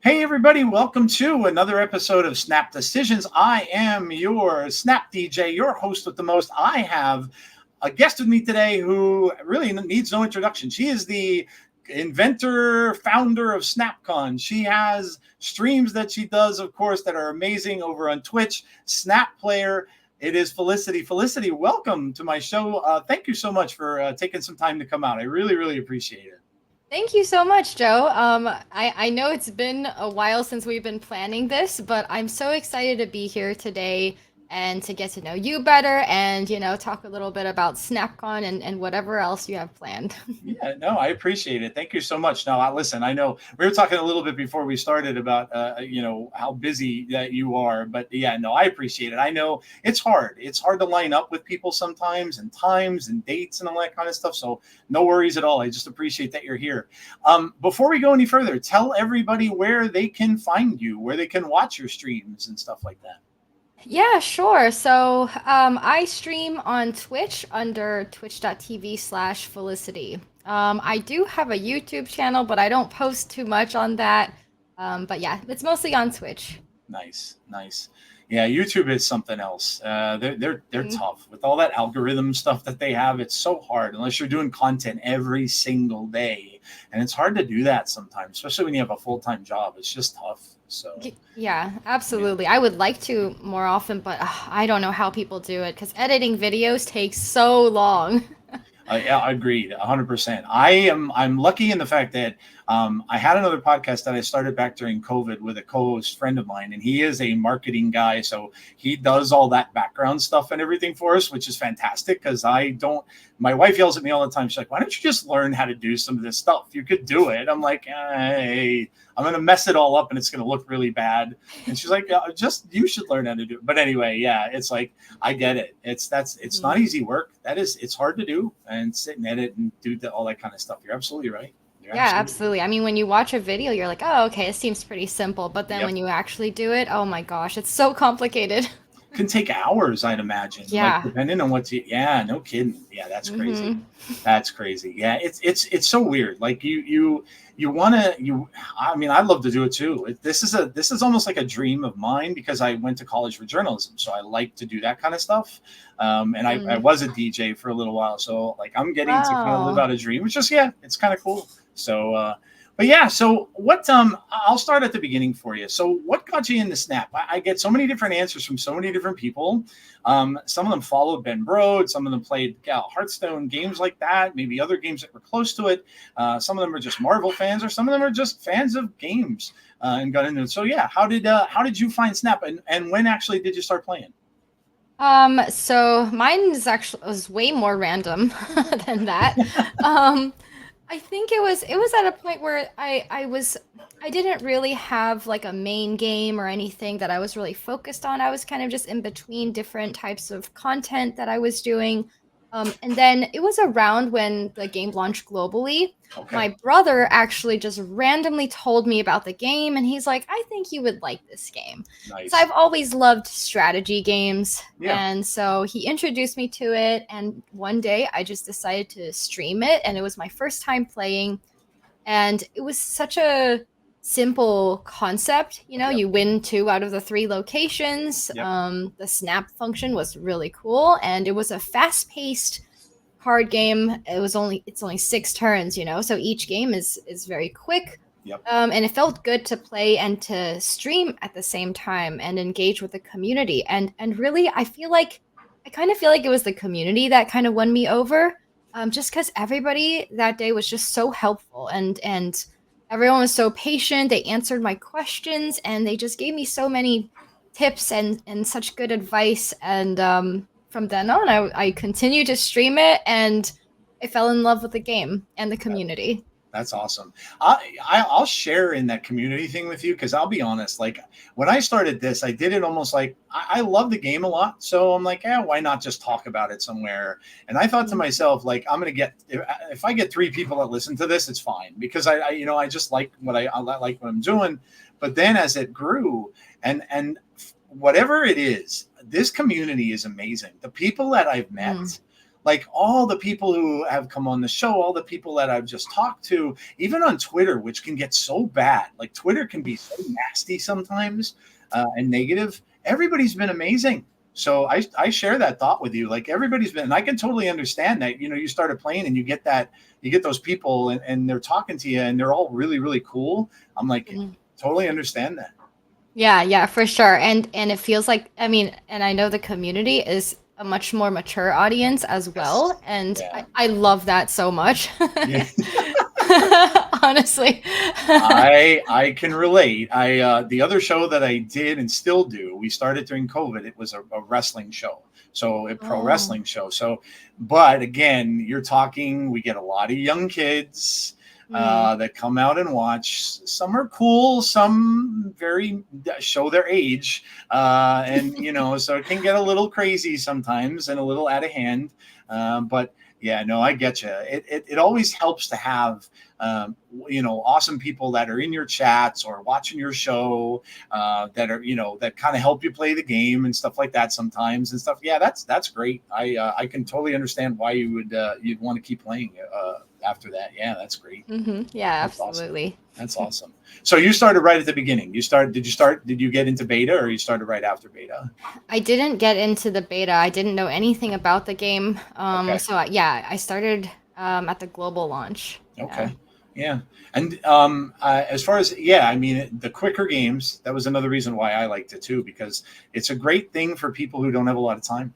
Hey, everybody, welcome to another episode of Snap Decisions. I am your Snap DJ, your host with the most. I have a guest with me today who really needs no introduction. She is the inventor, founder of SNAPCON. She has streams that she does, of course, that are amazing over on Twitch. Snap player. It is Felicity. Felicity, welcome to my show. Thank you so much for taking some time to come out. I really, really appreciate it. Thank you so much, Joe. I know it's been a while since we've been planning this, but I'm so excited to be here today and to get to know you better and, talk a little bit about SnapCon and whatever else you have planned. Yeah, no, I appreciate it. Thank you so much. Now, listen, I know we were talking a little bit before we started about, how busy that you are, but yeah, no, I appreciate it. I know it's hard. It's hard to line up with people sometimes and times and dates and all that kind of stuff. So no worries at all. I just appreciate that you're here. Before we go any further, tell everybody where they can find you, where they can watch your streams and stuff like that. Yeah, sure. So I stream on Twitch under twitch.tv/Felicity. I do have a YouTube channel, but I don't post too much on that. But yeah, it's mostly on Twitch. Nice, nice. Yeah, YouTube is something else. They're tough with all that algorithm stuff that they have. It's so hard unless you're doing content every single day, and it's hard to do that sometimes, especially when you have a full-time job. It's just tough. So Yeah, yeah. absolutely. I would like to more often, but I don't know how people do it because editing videos takes so long. Yeah, agreed, 100%. I'm lucky in the fact that I had another podcast that I started back during COVID with a co-host friend of mine, and he is a marketing guy, so he does all that background stuff and everything for us, which is fantastic because I don't. My wife yells at me all the time. She's like, "Why don't you just learn how to do some of this stuff? You could do it." I'm like, "Hey, I'm gonna mess it all up, and it's gonna look really bad." And she's like, "Just you should learn how to do it." But anyway, yeah, it's like I get it. It's not easy work. It's hard to do and sit and edit and do all that kind of stuff. You're absolutely right. You're Yeah, absolutely right. absolutely. I mean, when you watch a video, you're like, oh, okay, it seems pretty simple. But then Yep. when you actually do it, oh my gosh, it's so complicated. Can take hours, I'd imagine. Like Yeah. depending on what you. Yeah, no kidding. Yeah, that's crazy. hmm That's crazy. Yeah, it's so weird. Like you want to you. I mean, I'd love to do it too. This is almost like a dream of mine because I went to college for journalism, so I like to do that kind of stuff. And I hmm was a DJ for a little while, so like I'm getting to kind of live Wow. out a dream, which is yeah, it's kind of cool. So. But yeah, so what? I'll start at the beginning for you. So, what got you into Snap? I get so many different answers from so many different people. Some of them followed Ben Brode. Some of them played Hearthstone games like that. Maybe other games that were close to it. Some of them are just Marvel fans, or some of them are just fans of games and got into it. So yeah, how did you find Snap, and when actually did you start playing? So mine is actually was way more random than that. Um, I think it was at a point where I didn't really have like a main game or anything that I was really focused on. I was kind of just in between different types of content that I was doing. And then it was around when the game launched globally. Okay, My brother actually just randomly told me about the game, and he's like, I think you would like this game. So nice. I've always loved strategy games. Yeah. And so he introduced me to it. And one day I just decided to stream it. And it was my first time playing. And it was such a simple concept. Yep. You win two out of the three locations. Yep. The snap function was really cool. And it was a fast paced card game. It's only 6 turns, so each game is very quick. Yep. And it felt good to play and to stream at the same time and engage with the community. And really, I kind of feel like it was the community that kind of won me over. Just because everybody that day was just so helpful and everyone was so patient. They answered my questions and they just gave me so many tips and such good advice. And from then on, I continued to stream it and I fell in love with the game and the community. That's awesome. I'll share in that community thing with you because I'll be honest. Like when I started this, I did it almost like I love the game a lot, so I'm like, yeah, why not just talk about it somewhere? And I thought to Mhm. myself, like, I'm gonna get if I get 3 people that listen to this, it's fine because I just like I like what I'm doing. But then as it grew, and whatever it is, this community is amazing. The people that I've Mm. met. like all the people who have come on the show, all the people that I've just talked to, even on Twitter, which can get so bad. Like Twitter can be so nasty sometimes and negative. Everybody's been amazing. So I share that thought with you. Like everybody's been, and I can totally understand that, you started playing and you get those people and they're talking to you and they're all really, really cool. I'm like, totally understand that. Yeah, for sure. And it feels like, I mean, and I know the community is a much more mature audience as well. And Yeah. I love that so much. Yeah. Honestly. I can relate. The other show that I did and still do, we started during COVID. It was a wrestling show. So a pro wrestling show. So, but again, you're talking, we get a lot of young kids that come out and watch. Some are cool, some very show their age. And, so it can get a little crazy sometimes and a little out of hand. But yeah, no, I get you. It always helps to have, awesome people that are in your chats or watching your show that are, that kind of help you play the game and stuff like that sometimes and stuff. Yeah, that's great. I can totally understand why you'd want to keep playing after that. Yeah, that's great. Yeah, That's absolutely. Awesome. That's awesome. So you started right at the beginning. Did you get into beta or you started right after beta? I didn't get into the beta. I didn't know anything about the game. Okay. So I started at the global launch. Okay. Yeah. And as far as, I mean, the quicker games, that was another reason why I liked it too, because it's a great thing for people who don't have a lot of time.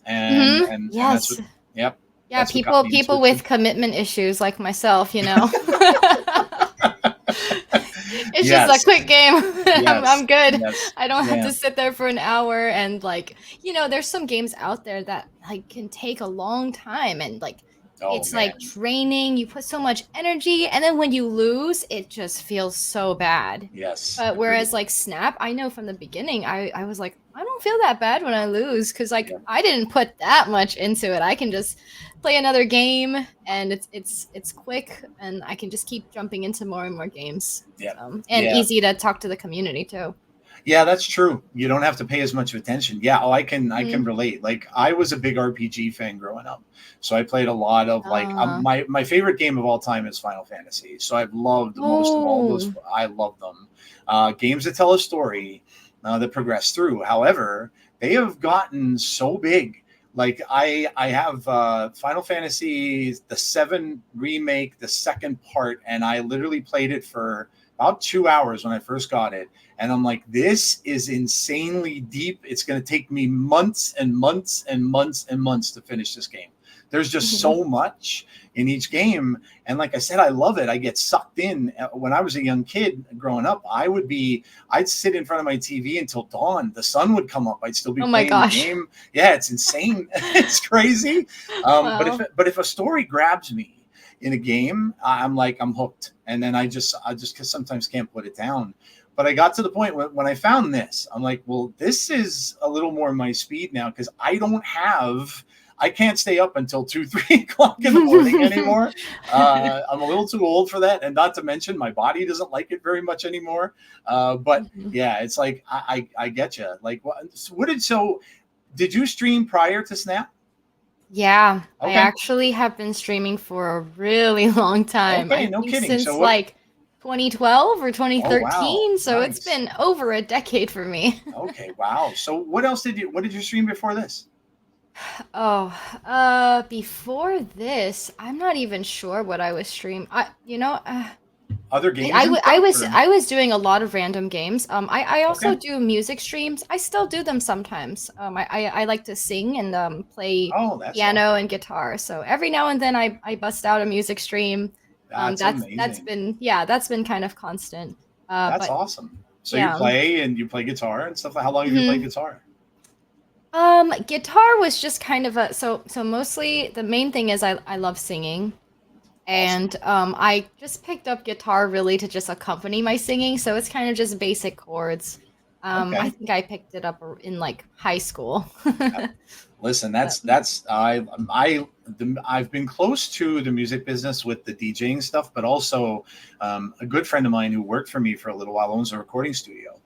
And yes. that's what, yep. Yeah, people with commitment issues like myself, It's just a quick game. I'm good. Yes. I don't have to sit there for an hour and there's some games out there that can take a long time and it's like draining. You put so much energy and then when you lose, it just feels so bad. Yes. But whereas Snap, I know from the beginning, I was like, I don't feel that bad when I lose because I didn't put that much into it. I can just play another game and it's quick and I can just keep jumping into more and more games. Easy to talk to the community too. Yeah, that's true. You don't have to pay as much attention. Yeah, I can relate. Like I was a big RPG fan growing up. So I played a lot of my favorite game of all time is Final Fantasy. So I've loved most of all those. I love them. Games that tell a story that progress through. However, they have gotten so big. Like I have Final Fantasy the 7 remake, the second part, and I literally played it for about 2 hours when I first got it. And I'm like, this is insanely deep. It's going to take me months and months and months and months to finish this game. There's just so much in each game. And like I said, I love it. I get sucked in. When I was a young kid growing up, I'd sit in front of my TV until dawn. The sun would come up. I'd still be playing the game. Yeah, it's insane. It's crazy. But if a story grabs me in a game, I'm hooked. And then I just sometimes can't put it down. But I got to the point when I found this, I'm like, well, this is a little more my speed now because I can't stay up until 2, 3 o'clock in the morning anymore. I'm a little too old for that. And not to mention my body doesn't like it very much anymore. But yeah, it's like, I get you. Like, so did you stream prior to Snap? Yeah, okay. I actually have been streaming for a really long time. Okay, no kidding. Since 2012 or 2013. So nice. It's been over a decade for me. Okay, wow. So what did you stream before this? Before this, I'm not even sure what I was streaming. Other games? I was doing a lot of random games. I also do music streams. I still do them sometimes. I like to sing and play piano and guitar. So every now and then I bust out a music stream. That's been kind of constant. That's awesome. So you play guitar and stuff. How long have you played guitar? Guitar was just kind of so mostly the main thing is I love singing. And I just picked up guitar really to just accompany my singing, so it's kind of just basic chords. I think I picked it up in high school. Listen, I've been close to the music business with the DJing stuff, but also a good friend of mine who worked for me for a little while owns a recording studio.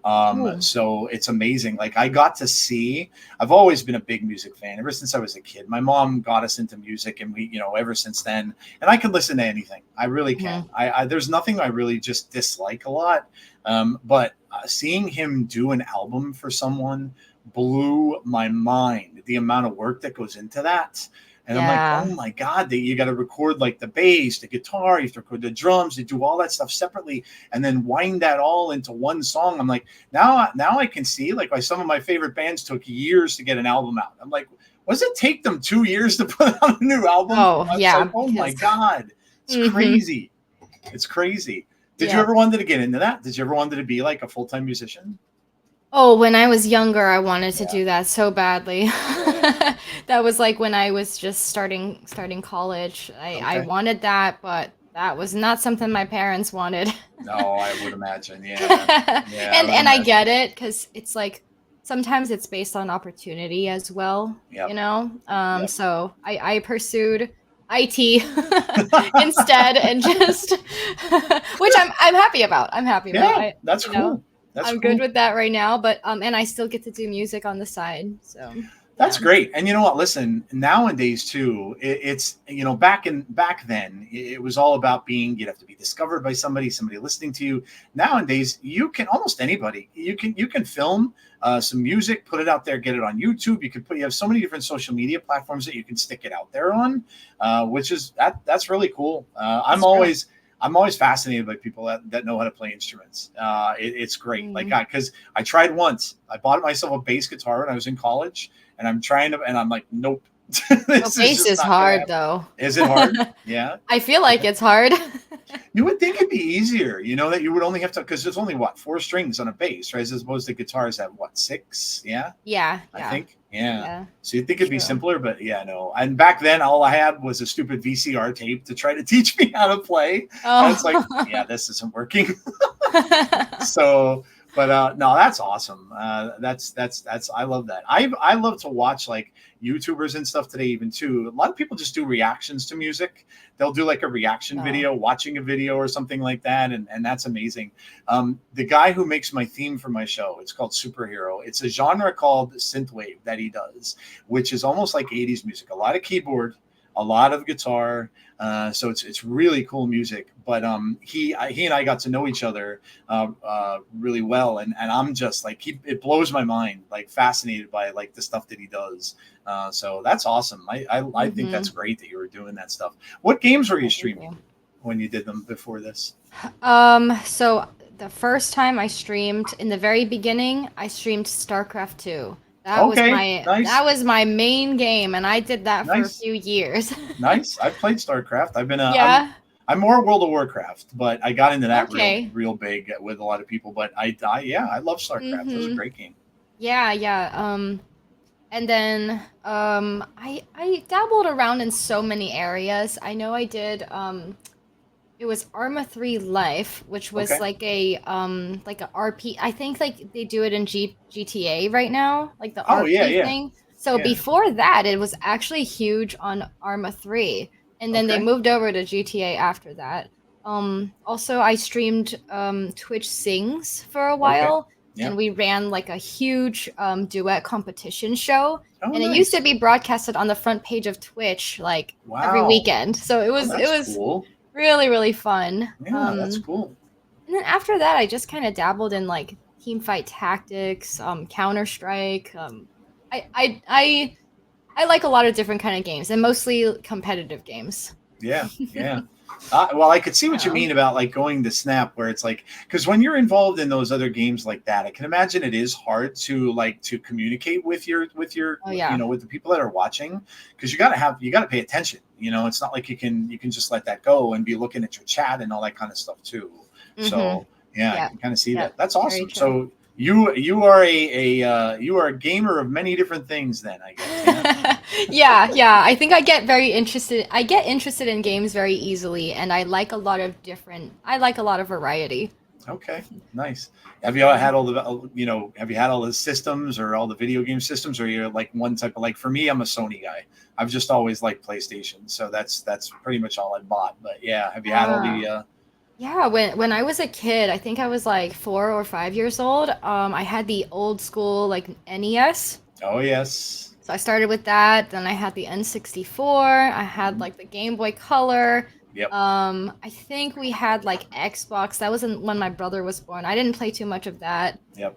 Ooh. So it's amazing. Like I got to see, I've always been a big music fan ever since I was a kid. My mom got us into music, and we, ever since then, and I can listen to anything. I really can. I there's nothing I really just dislike a lot. But seeing him do an album for someone blew my mind. The amount of work that goes into that. And I'm like, Yeah. oh my God, you got to record like the bass, the guitar, you have to record the drums, you do all that stuff separately, and then wind that all into one song. I'm like, now I can see like why some of my favorite bands took years to get an album out. I'm like, what does it take them 2 years to put out a new album? Oh, It's yeah. like, oh my Because God, it's crazy. It's crazy. Did you yeah. ever wanted to get into that? Did you ever wanted to be like a full-time musician? Oh, when I was younger, I wanted to Yeah. do that so badly. Really? That was like when I was just starting college. I Okay. wanted that, but that was not something my parents wanted. No, I would imagine. Yeah. Yeah, I would And I get imagine. it because it's like sometimes it's based on opportunity as well, Yep. Yep. So I pursued IT instead and just which I'm happy about. I'm happy about. Yeah, that's You know, cool. That's I'm good cool. with that right now, but and I still get to do music on the side. So, That's yeah. great. And you know what? Listen, nowadays too, it's back then, it was all about you'd have to be discovered by somebody listening to you. Nowadays, you can almost anybody. You can film some music, put it out there, get it on YouTube. You have so many different social media platforms that you can stick it out there on, which is that's really cool. It's true. I'm always fascinated by people that know how to play instruments. It's great. Like, Mm. because I tried once. I bought myself a bass guitar when I was in college, and I'm like, nope, Oh, this is bass just is not gonna hard happen. though. Is it hard? Yeah. I feel like Yeah. it's hard. You would think it'd be easier, that you would only have to, because there's only what, four strings on a bass, right? As opposed to guitars have what, six? Yeah. Yeah, I yeah, think. Yeah. yeah. So you'd think it'd be True. simpler, but yeah, no. And back then, all I had was a stupid VCR tape to try to teach me how to play. And it's like, yeah, Oh. this isn't working. So, but no, that's awesome. That's I love that. I love to watch like YouTubers and stuff today, even too. A lot of people just do reactions to music. They'll do like a reaction No. video, watching a video or something like that, and that's amazing. The guy who makes my theme for my show, it's called Superhero. It's a genre called synthwave that he does, which is almost like 80s music. A lot of keyboard, a lot of guitar. So it's really cool music. But he and I got to know each other really well, and I'm just like it blows my mind, like fascinated by like the stuff that he does. So that's awesome. I think that's Mhm. great that you were doing that stuff. What games were you Oh, thank streaming you. when you did them before this? So the first time I streamed in the very beginning, I streamed StarCraft 2. Okay, That nice, was my main game, and I did that for a nice, few years. nice. I've played StarCraft. Yeah. I'm more World of Warcraft, but I got into that Okay. real big with a lot of people. But yeah, I love StarCraft. That was a Mm-hmm. great game. Yeah, yeah. And then I dabbled around in so many areas. I know I did it was Arma 3 Life, which was Okay. like a RP. I think like they do it in GTA right now, like the Oh yeah, RP yeah, thing. So yeah. before that, it was actually huge on Arma 3, and then they Okay. moved over to GTA after that. Also I streamed Twitch Sings for a Okay. while, Yeah. and we ran like a huge duet competition show, Oh, and it used to nice. be broadcasted on the front page of Twitch like every Wow. weekend. So Oh, it that's was cool. really, really fun. Yeah, that's cool. And then after that, I just kind of dabbled in like team fight tactics, Counter Strike. I, I, I, I like a lot of different kind of games, and mostly competitive games. Yeah, yeah. Well, I could see what you Yeah. mean about like going to Snap, where it's like, because when you're involved in those other games like that, I can imagine it is hard to communicate with Oh yeah. with the people that are watching, because you got to pay attention. It's not like you can just let that go and be looking at your chat and all that kind of stuff too. Mm-hmm. So yeah, I Yeah. can kind of see Yeah. that. That's Very awesome. true. So you are you are a gamer of many different things, then I guess. Yeah. Yeah, yeah. I think I get interested in games very easily, and I like a lot of I like a lot of variety. Okay, nice. Have you Yeah. had all the have you had all the systems or all the video game systems, or you're like one type of, like, for me, I'm a Sony guy. I've just always liked PlayStation, so that's pretty much all I bought. But yeah, have you had all the Ah. Yeah, when I was a kid, I think I was like 4 or 5 years old. I had the old school like NES. Oh yes. So I started with that. Then I had the N64. I had Mhm. like the Game Boy Color. Yep. I think we had like Xbox. That wasn't when my brother was born. I didn't play too much of that. Yep.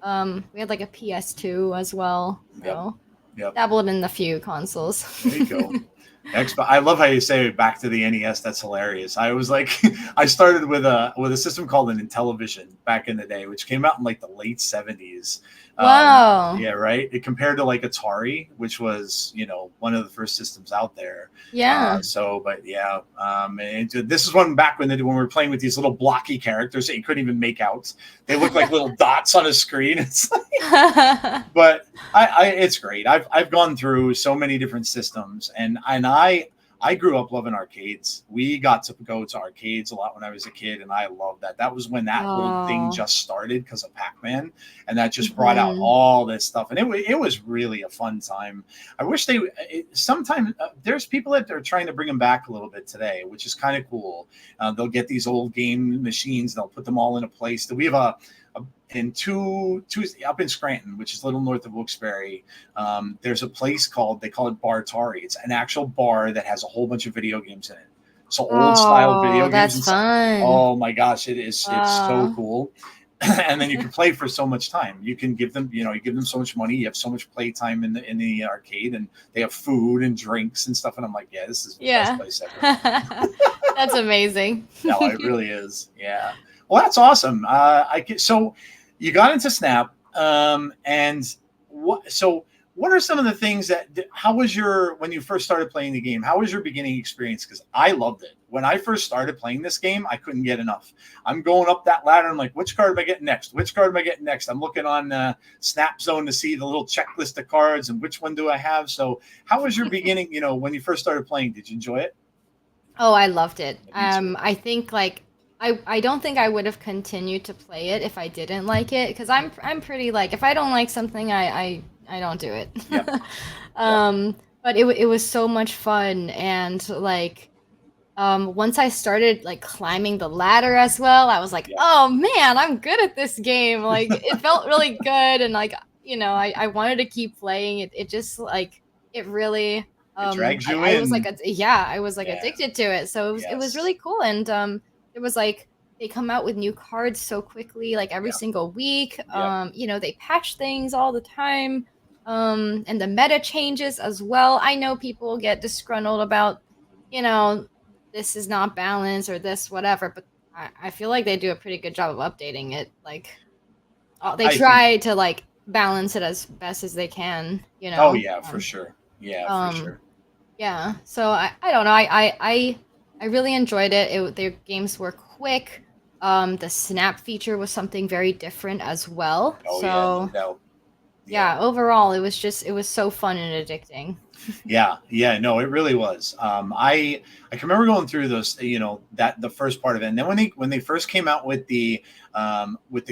We had like a PS2 as well. Yep. So Yep. dabbled in a few consoles. There you go. Xbox. I love how you say back to the NES. That's hilarious. I was like, I started with a system called an Intellivision back in the day, which came out in like the late '70s. Wow. Yeah, right. It compared to like Atari, which was one of the first systems out there. Yeah. But yeah, and this is one back when we were playing with these little blocky characters that you couldn't even make out. They look like little dots on a screen. It's but it's great. I've gone through so many different systems, and I grew up loving arcades. We got to go to arcades a lot when I was a kid, and I loved that. That was when that whole thing Oh. just started because of Pac-Man, and that just brought out Mhm. all this stuff, and it was really a fun time. I wish sometimes there's people that are trying to bring them back a little bit today, which is kind of cool. They'll get these old game machines, they'll put them all in a place. We have a in two up in Scranton, which is a little north of Wilkes-Barre. There's a place they call it Bartari. It's an actual bar that has a whole bunch of video games in it. So old style video Oh, games that's and stuff. fun. Oh my gosh, it's so Wow. cool. And then you can play for so much time. You can give them, you give them so much money. You have so much play time in the arcade, and they have food and drinks and stuff. And I'm like, yeah, this is the best Yeah. place ever. That's amazing. No, it really is. Yeah. Well, that's awesome. So you got into Snap, and what are some of the things how was when you first started playing the game? How was your beginning experience? Because I loved it. When I first started playing this game, I couldn't get enough. I'm going up that ladder. I'm like, which card am I getting next? Which card am I getting next? I'm looking on Snap Zone to see the little checklist of cards and which one do I have. So how was your beginning? When you first started playing, did you enjoy it? Oh, I loved it. Me too. I think like I don't think I would have continued to play it if I didn't like it because I'm pretty like if I don't like something I don't do it. Yep. Yep. But it was so much fun and like once I started like climbing the ladder as well, I was like, Yep. oh man, I'm good at this game. Like it felt really good and like I wanted to keep playing. It just like it really It drags you I was like in. I was like Yeah. addicted to it. So it was Yes. really cool and it was like they come out with new cards so quickly, like every Yeah. single week. Yep. They patch things all the time. And the meta changes as well. I know people get disgruntled about, you know, this is not balanced or this whatever, but I feel like they do a pretty good job of updating it. Like they I think. try to like balance it as best as they can, Oh yeah, for sure. Yeah, for um sure. yeah. So I don't know. I really enjoyed it. Their games were quick. The snap feature was something very different as well. Oh yeah, no So doubt. Yeah. yeah, overall it was so fun and addicting. Yeah, no, it really was. I can remember going through those, that the first part of it, and then when they first came out with the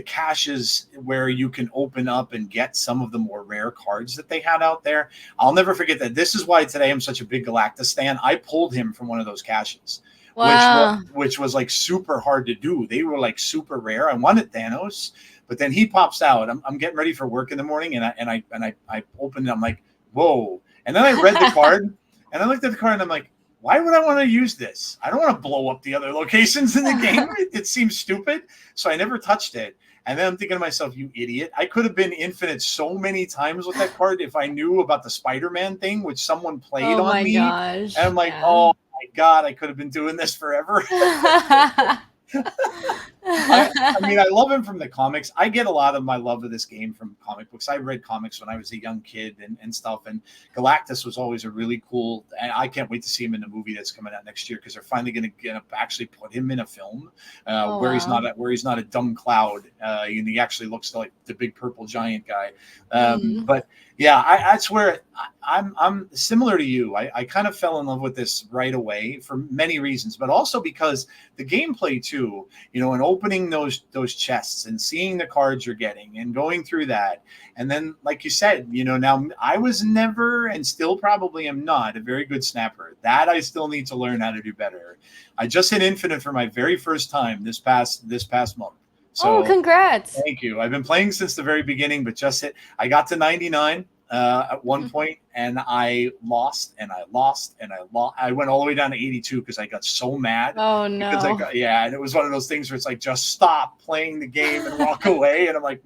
caches where you can open up and get some of the more rare cards that they had out there. I'll never forget that. This is why today I'm such a big Galactus stan. I pulled him from one of those caches, Wow. which was like super hard to do. They were like super rare. I wanted Thanos, but then he pops out. I'm getting ready for work in the morning, and I opened it. I'm like, whoa. And then I read the card, and I looked at the card, and I'm like, why would I want to use this? I don't want to blow up the other locations in the game. It seems stupid. So I never touched it. And then I'm thinking to myself, you idiot. I could have been infinite so many times with that card if I knew about the Spider-Man thing, which someone played Oh on my me. gosh. And I'm like, Yeah. oh my God, I could have been doing this forever. I mean, I love him from the comics. I get a lot of my love of this game from comic books. I read comics when I was a young kid and stuff. And Galactus was always a really cool. And I can't wait to see him in the movie that's coming out next year because they're finally going to actually put him in a film Oh where he's wow. not a dumb cloud. And he actually looks like the big purple giant guy. Mm. But yeah, that's where I'm similar to you. I kind of fell in love with this right away for many reasons, but also because the gameplay too too, and opening those chests and seeing the cards you're getting and going through that. And then, like you said, now I was never and still probably am not a very good snapper. That I still need to learn how to do better. I just hit infinite for my very first time this past month. So congrats. thank you. I've been playing since the very beginning, but I got to 99 at one point, and I lost and I lost and I lost. I went all the way down to 82 because I got so mad. Oh no. Because and it was one of those things where it's like, just stop playing the game and walk away. And I'm like,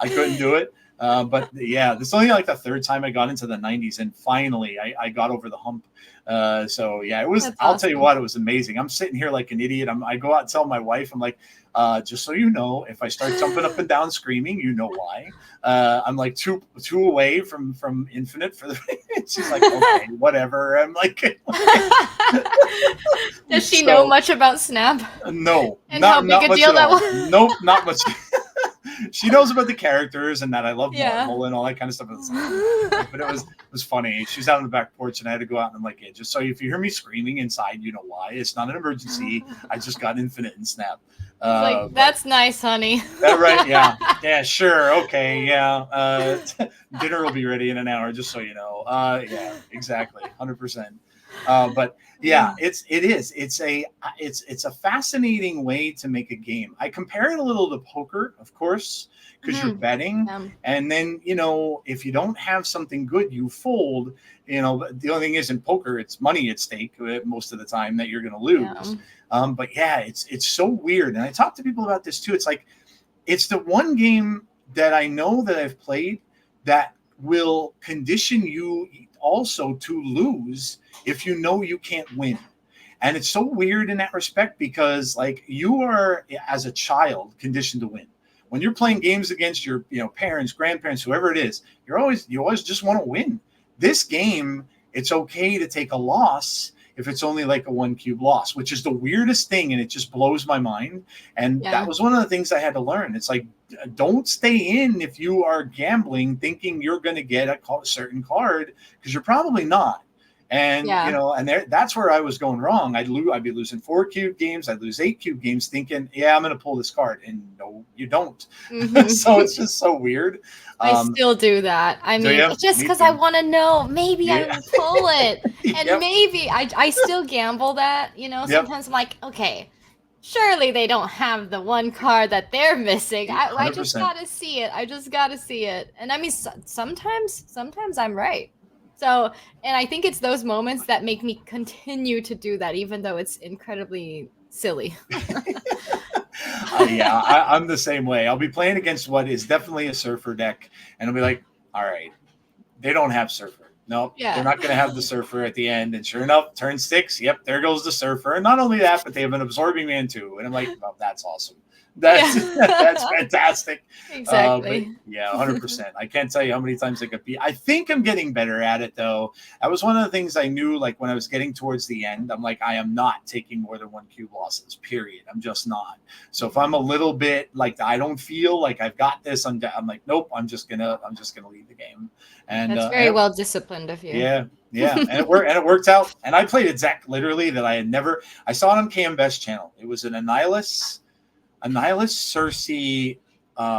I couldn't do it. But yeah, this is only like the third time I got into the 90s, and finally I got over the hump. So yeah, it was. I'll tell you what, it was amazing. I'm sitting here like an idiot. I go out and tell my wife, I'm like, just so you know, if I start jumping up and down screaming, you know why. I'm like two away from infinite for the. She's like, okay, whatever. I'm like, does she know much about Snap? No, and how big a deal that was? Nope, not much. She knows about the characters and that I love Marvel and all that kind of stuff. But it was funny. She's out on the back porch, and I had to go out, and I'm like, yeah, just so if you hear me screaming inside, you know why. It's not an emergency. I just got infinite and Snap. That's nice, honey. That right? Yeah. Yeah, sure. Okay. Yeah. Dinner will be ready in an hour, just so you know. Yeah, exactly. 100%. But yeah, it's a fascinating way to make a game. I compare it a little to poker, of course, because you're betting, and then if you don't have something good, you fold. The only thing is, in poker, it's money at stake most of the time that you're going to lose. But yeah, it's so weird, and I talk to people about this too. It's like, it's the one game that I know that I've played that will condition you also to lose if you know you can't win. And it's so weird in that respect, because like, you are, as a child, conditioned to win. When you're playing games against your parents, grandparents, whoever it is, you always just want to win. This game, it's okay to take a loss if it's only like a 1 cube loss, which is the weirdest thing, and it just blows my mind. And that was one of the things I had to learn. It's like, don't stay in if you are gambling thinking you're going to get a certain card, because you're probably not. And that's where I was going wrong. I'd be losing 4 cube games, I'd lose 8 cube games, thinking, I'm going to pull this card, and no, you don't. So it's just so weird. I still do that. I mean, it's just because I want to know. Maybe I will pull it, and maybe I still gamble that. Sometimes I'm like, okay, surely they don't have the one card that they're missing. I just gotta see it. I just gotta see it. And I mean, sometimes I'm right. So, and I think it's those moments that make me continue to do that, even though it's incredibly silly. I'm the same way. I'll be playing against what is definitely a surfer deck, and I'll be like, all right, they don't have surfer. Nope, they're not going to have the surfer at the end. And sure enough, turn 6, yep, there goes the surfer. And not only that, but they have an absorbing man too. And I'm like, oh, that's awesome. That's fantastic. Exactly. 100%. I can't tell you how many times I got beat. I think I'm getting better at it, though. That was one of the things I knew, like when I was getting towards the end. I'm like, I am not taking more than 1 cube losses, period. I'm just not. So if I'm a little bit like, I don't feel like I've got this, I'm like, nope, I'm just gonna leave the game. And that's very well disciplined of you. Yeah. And it worked out. And I played literally that I saw it on KM Best channel. It was an Annihilus Cersei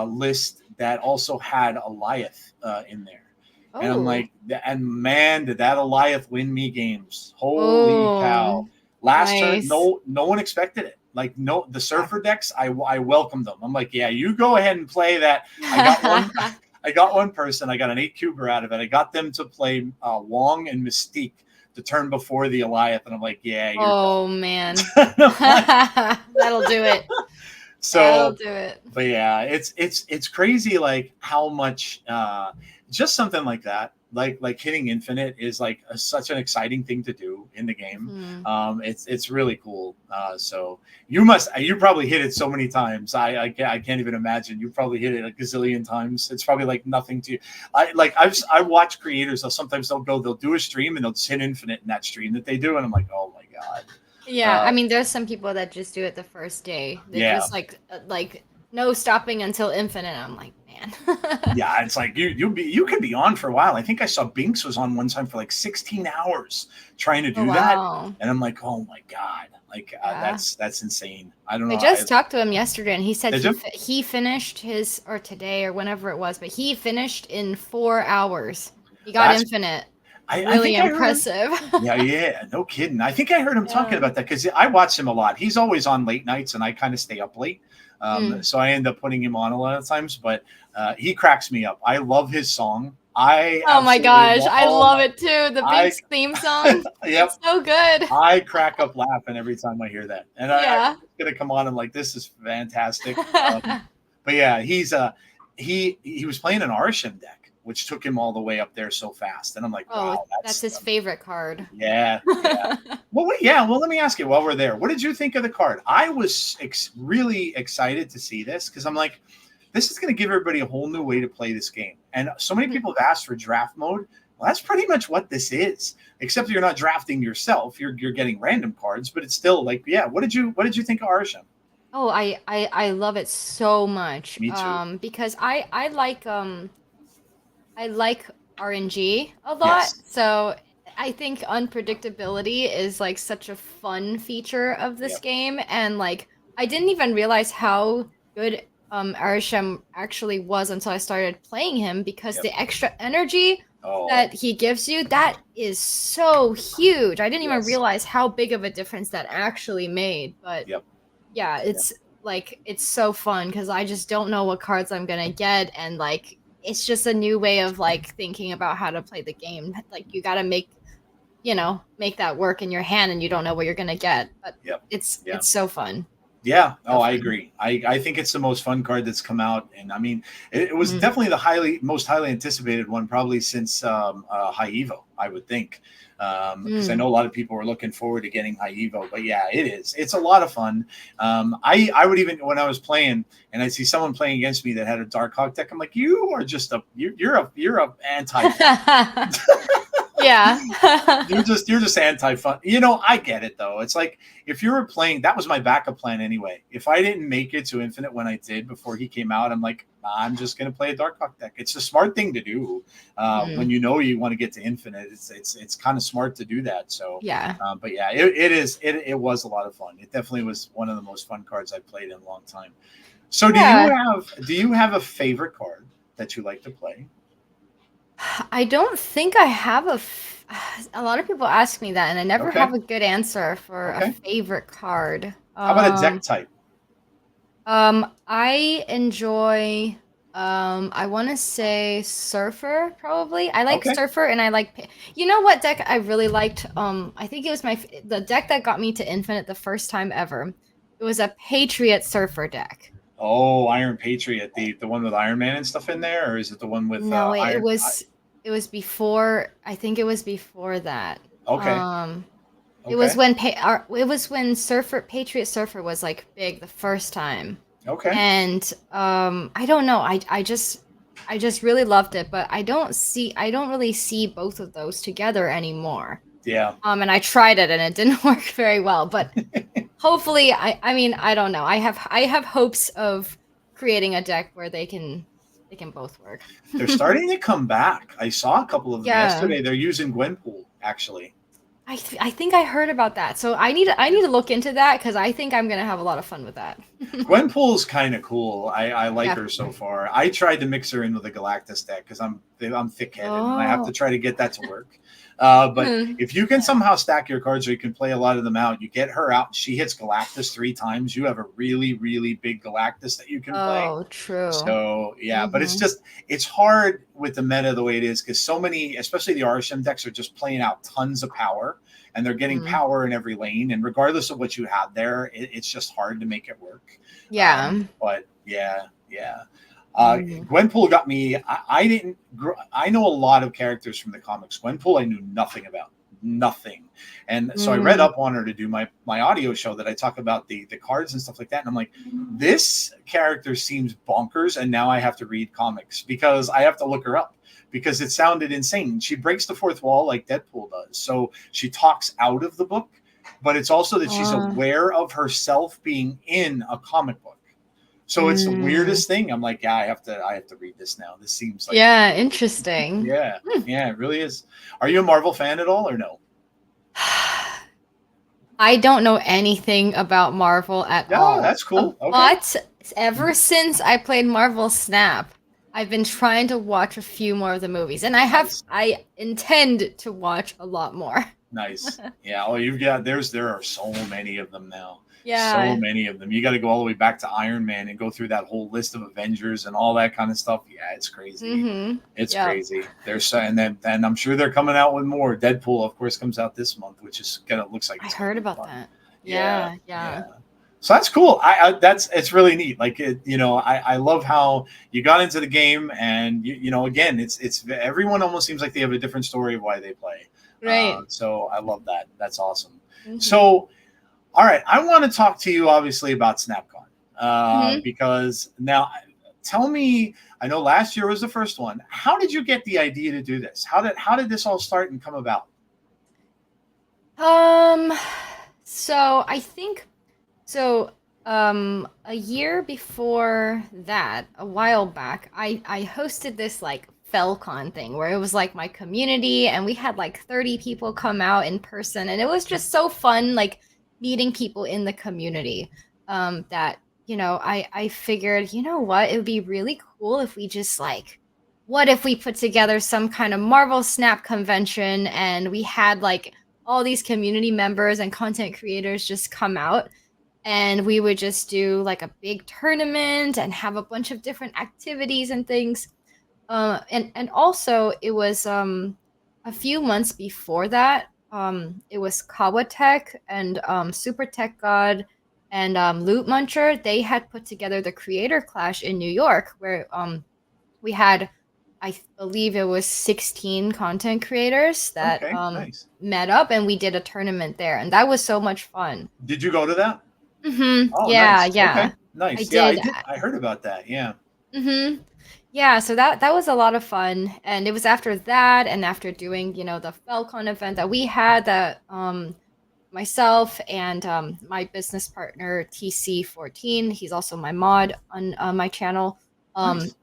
list that also had Alioth in there. Oh. And I'm like, and man, did that Alioth win me games. Holy cow. Last turn, no one expected it. Like, no, the surfer decks, I welcomed them. I'm like, yeah, you go ahead and play that. I got one person, I got an 8 cuber out of it. I got them to play Wong and Mystique the turn before the Alioth. And I'm like, yeah. Man. That'll do it. So, that'll do it. But yeah, it's crazy, like how much just something like that, like hitting infinite is like such an exciting thing to do in the game. It's really cool. So you probably hit it so many times. I can't even imagine. You probably hit it a gazillion times. It's probably like nothing to you. I watch creators. They'll do a stream and they'll just hit infinite in that stream that they do, and I'm like, oh my god. Yeah, I mean, there's some people that just do it the first day. They just like no stopping until infinite. I'm like, man. man. Yeah, it's like you could be on for a while. I think I saw Binks was on one time for like 16 hours trying to do that, Wow. and I'm like, oh my god, like Yeah. that's insane. I don't I know. just talked to him yesterday, and he said Did you? he finished his, or today or whenever it was, but he finished in 4 hours. He got That's infinite. I Really think I heard him. impressive. Yeah, no kidding. I think I heard him talking Yeah. about that because I watch him a lot. He's always on late nights, and I kind of stay up late. Mm. So I end up putting him on a lot of times, but he cracks me up. I love his song. I Oh my absolutely gosh, love. I Oh love my! it too. The I Binks theme song. yep. It's so good. I crack up laughing every time I hear that, and I'm Yeah. gonna come on. I'm like, this is fantastic. But yeah, he was playing an Arishem deck, which took him all the way up there so fast, and I'm like, Oh, wow, that's that's his favorite card. yeah, yeah. Well, yeah. Well, let me ask you while we're there, what did you think of the card? I was really excited to see this because I'm like, this is going to give everybody a whole new way to play this game. And so many people have asked for draft mode. Well, that's pretty much what this is, except you're not drafting yourself. You're getting random cards, but it's still like, yeah. What did you think of Arishem? Oh, I love it so much. Me too. Because I like RNG a lot. Yes. So I think unpredictability is like such a fun feature of this Yep. game, and like I didn't even realize how good Arishem actually was until I started playing him, because Yep. the extra energy Oh, that he gives you, that is so huge. I didn't even yes. realize how big of a difference that actually made. But Yep. yeah, it's like it's so fun because I just don't know what cards I'm gonna get, and like it's just a new way of like thinking about how to play the game. Like you gotta make that work in your hand, and you don't know what you're gonna get. But Yep. it's Yeah. so fun. Yeah. So Oh, I fun. agree. I think it's the most fun card that's come out, and I mean, it was Mhm. definitely the most highly anticipated one, probably since High Evo, I would think, because I know a lot of people were looking forward to getting High Evo. But yeah, it is. It's a lot of fun. I would even when I was playing and I see someone playing against me that had a Darkhawk deck, I'm like, you are just you're a anti. Yeah. you're just anti-fun. You know, I get it though. It's like if you were playing, that was my backup plan anyway. If I didn't make it to Infinite when I did before he came out, I'm like, I'm just gonna play a Darkhawk deck. It's a smart thing to do when you know you want to get to Infinite. It's kind of smart to do that. So Yeah. but yeah, it was a lot of fun. It definitely was one of the most fun cards I've played in a long time. So do you have a favorite card that you like to play? I don't think I have a lot of people ask me that, and I never Okay. have a good answer for a Okay. favorite card. How about a deck type? I enjoy I want to say Surfer probably. I like Okay. Surfer, and I like you know what deck I really liked? I think it was the deck that got me to Infinite the first time ever. It was a Patriot Surfer deck. Oh, Iron Patriot, the one with Iron Man and stuff in there, or is it the one with No, it Iron? was before. I think it was before that. Okay. It was Okay. when Surfer Patriot Surfer was like big the first time. Okay. And I don't know. I just really loved it, but I don't really see both of those together anymore. Yeah. And I tried it and it didn't work very well, but hopefully I mean, I don't know. I have hopes of creating a deck where they can both work. They're starting to come back. I saw a couple of them Yeah. yesterday. They're using Gwenpool actually. I think I heard about that. So I need to look into that because I think I'm gonna have a lot of fun with that. Gwenpool's kind of cool. I like Yeah. her so far. I tried to mix her in with a Galactus deck because I'm thick-headed and I have to try to get that to work. But if you can somehow stack your cards or you can play a lot of them out, you get her out, she hits Galactus 3 times, you have a really, really big Galactus that you can play. Oh, true. So yeah, but it's hard with the meta the way it is because so many, especially the Arishem decks, are just playing out tons of power and they're getting power in every lane. And regardless of what you have there, it's just hard to make it work. Yeah. But yeah. Gwenpool got me. I know a lot of characters from the comics. Gwenpool I knew nothing about. Nothing. And so I read up on her to do my audio show that I talk about the cards and stuff like that. And I'm like, this character seems bonkers. And now I have to read comics because I have to look her up because it sounded insane. She breaks the fourth wall like Deadpool does. So she talks out of the book, but it's also that she's aware of herself being in a comic book. So it's the weirdest thing. I'm like, yeah, I have to read this now. This seems like Yeah, interesting. yeah, yeah, it really is. Are you a Marvel fan at all or no? I don't know anything about Marvel at Yeah, all. that's cool. Okay. But ever since I played Marvel Snap, I've been trying to watch a few more of the movies, and Nice. I intend to watch a lot more. Nice. Yeah. Oh, there are so many of them now. So Yeah. many of them. You got to go all the way back to Iron Man and go through that whole list of Avengers and all that kind of stuff. Yeah, it's crazy. Mm-hmm. It's Yep. crazy. And I'm sure they're coming out with more. Deadpool, of course, comes out this month, which is looks like I it's heard gonna be about fun. that. Yeah, Yeah. So that's cool. It's really neat. Like I love how you got into the game, and again, it's everyone almost seems like they have a different story of why they play. Right. So I love that. That's awesome. Mhm. So, all right, I want to talk to you obviously about SNAPCon Mhm. because now, tell me. I know last year was the first one. How did you get the idea to do this? How did this all start and come about? So I think a year before that, a while back, I hosted this like FelCon thing where it was like my community and we had like 30 people come out in person and it was just so fun like meeting people in the community. That I figured, you know what, it would be really cool if we just like what if we put together some kind of Marvel Snap convention and we had like all these community members and content creators just come out and we would just do like a big tournament and have a bunch of different activities and things. And also it was a few months before that. It was Kawatech and Super Tech God and Loot Muncher. They had put together the Creator Clash in New York, where we had, I believe it was 16 content creators that Okay, nice. met up, and we did a tournament there, and that was so much fun. Did you go to that? Oh, Yeah, nice. Okay, yeah. I nice. Yeah, I did. did. I heard about that. Yeah. Mm-hmm. Yeah, so that was a lot of fun, and it was after that, and after doing the Falcon event that we had, that myself and my business partner TC14, he's also my mod on my channel. Nice.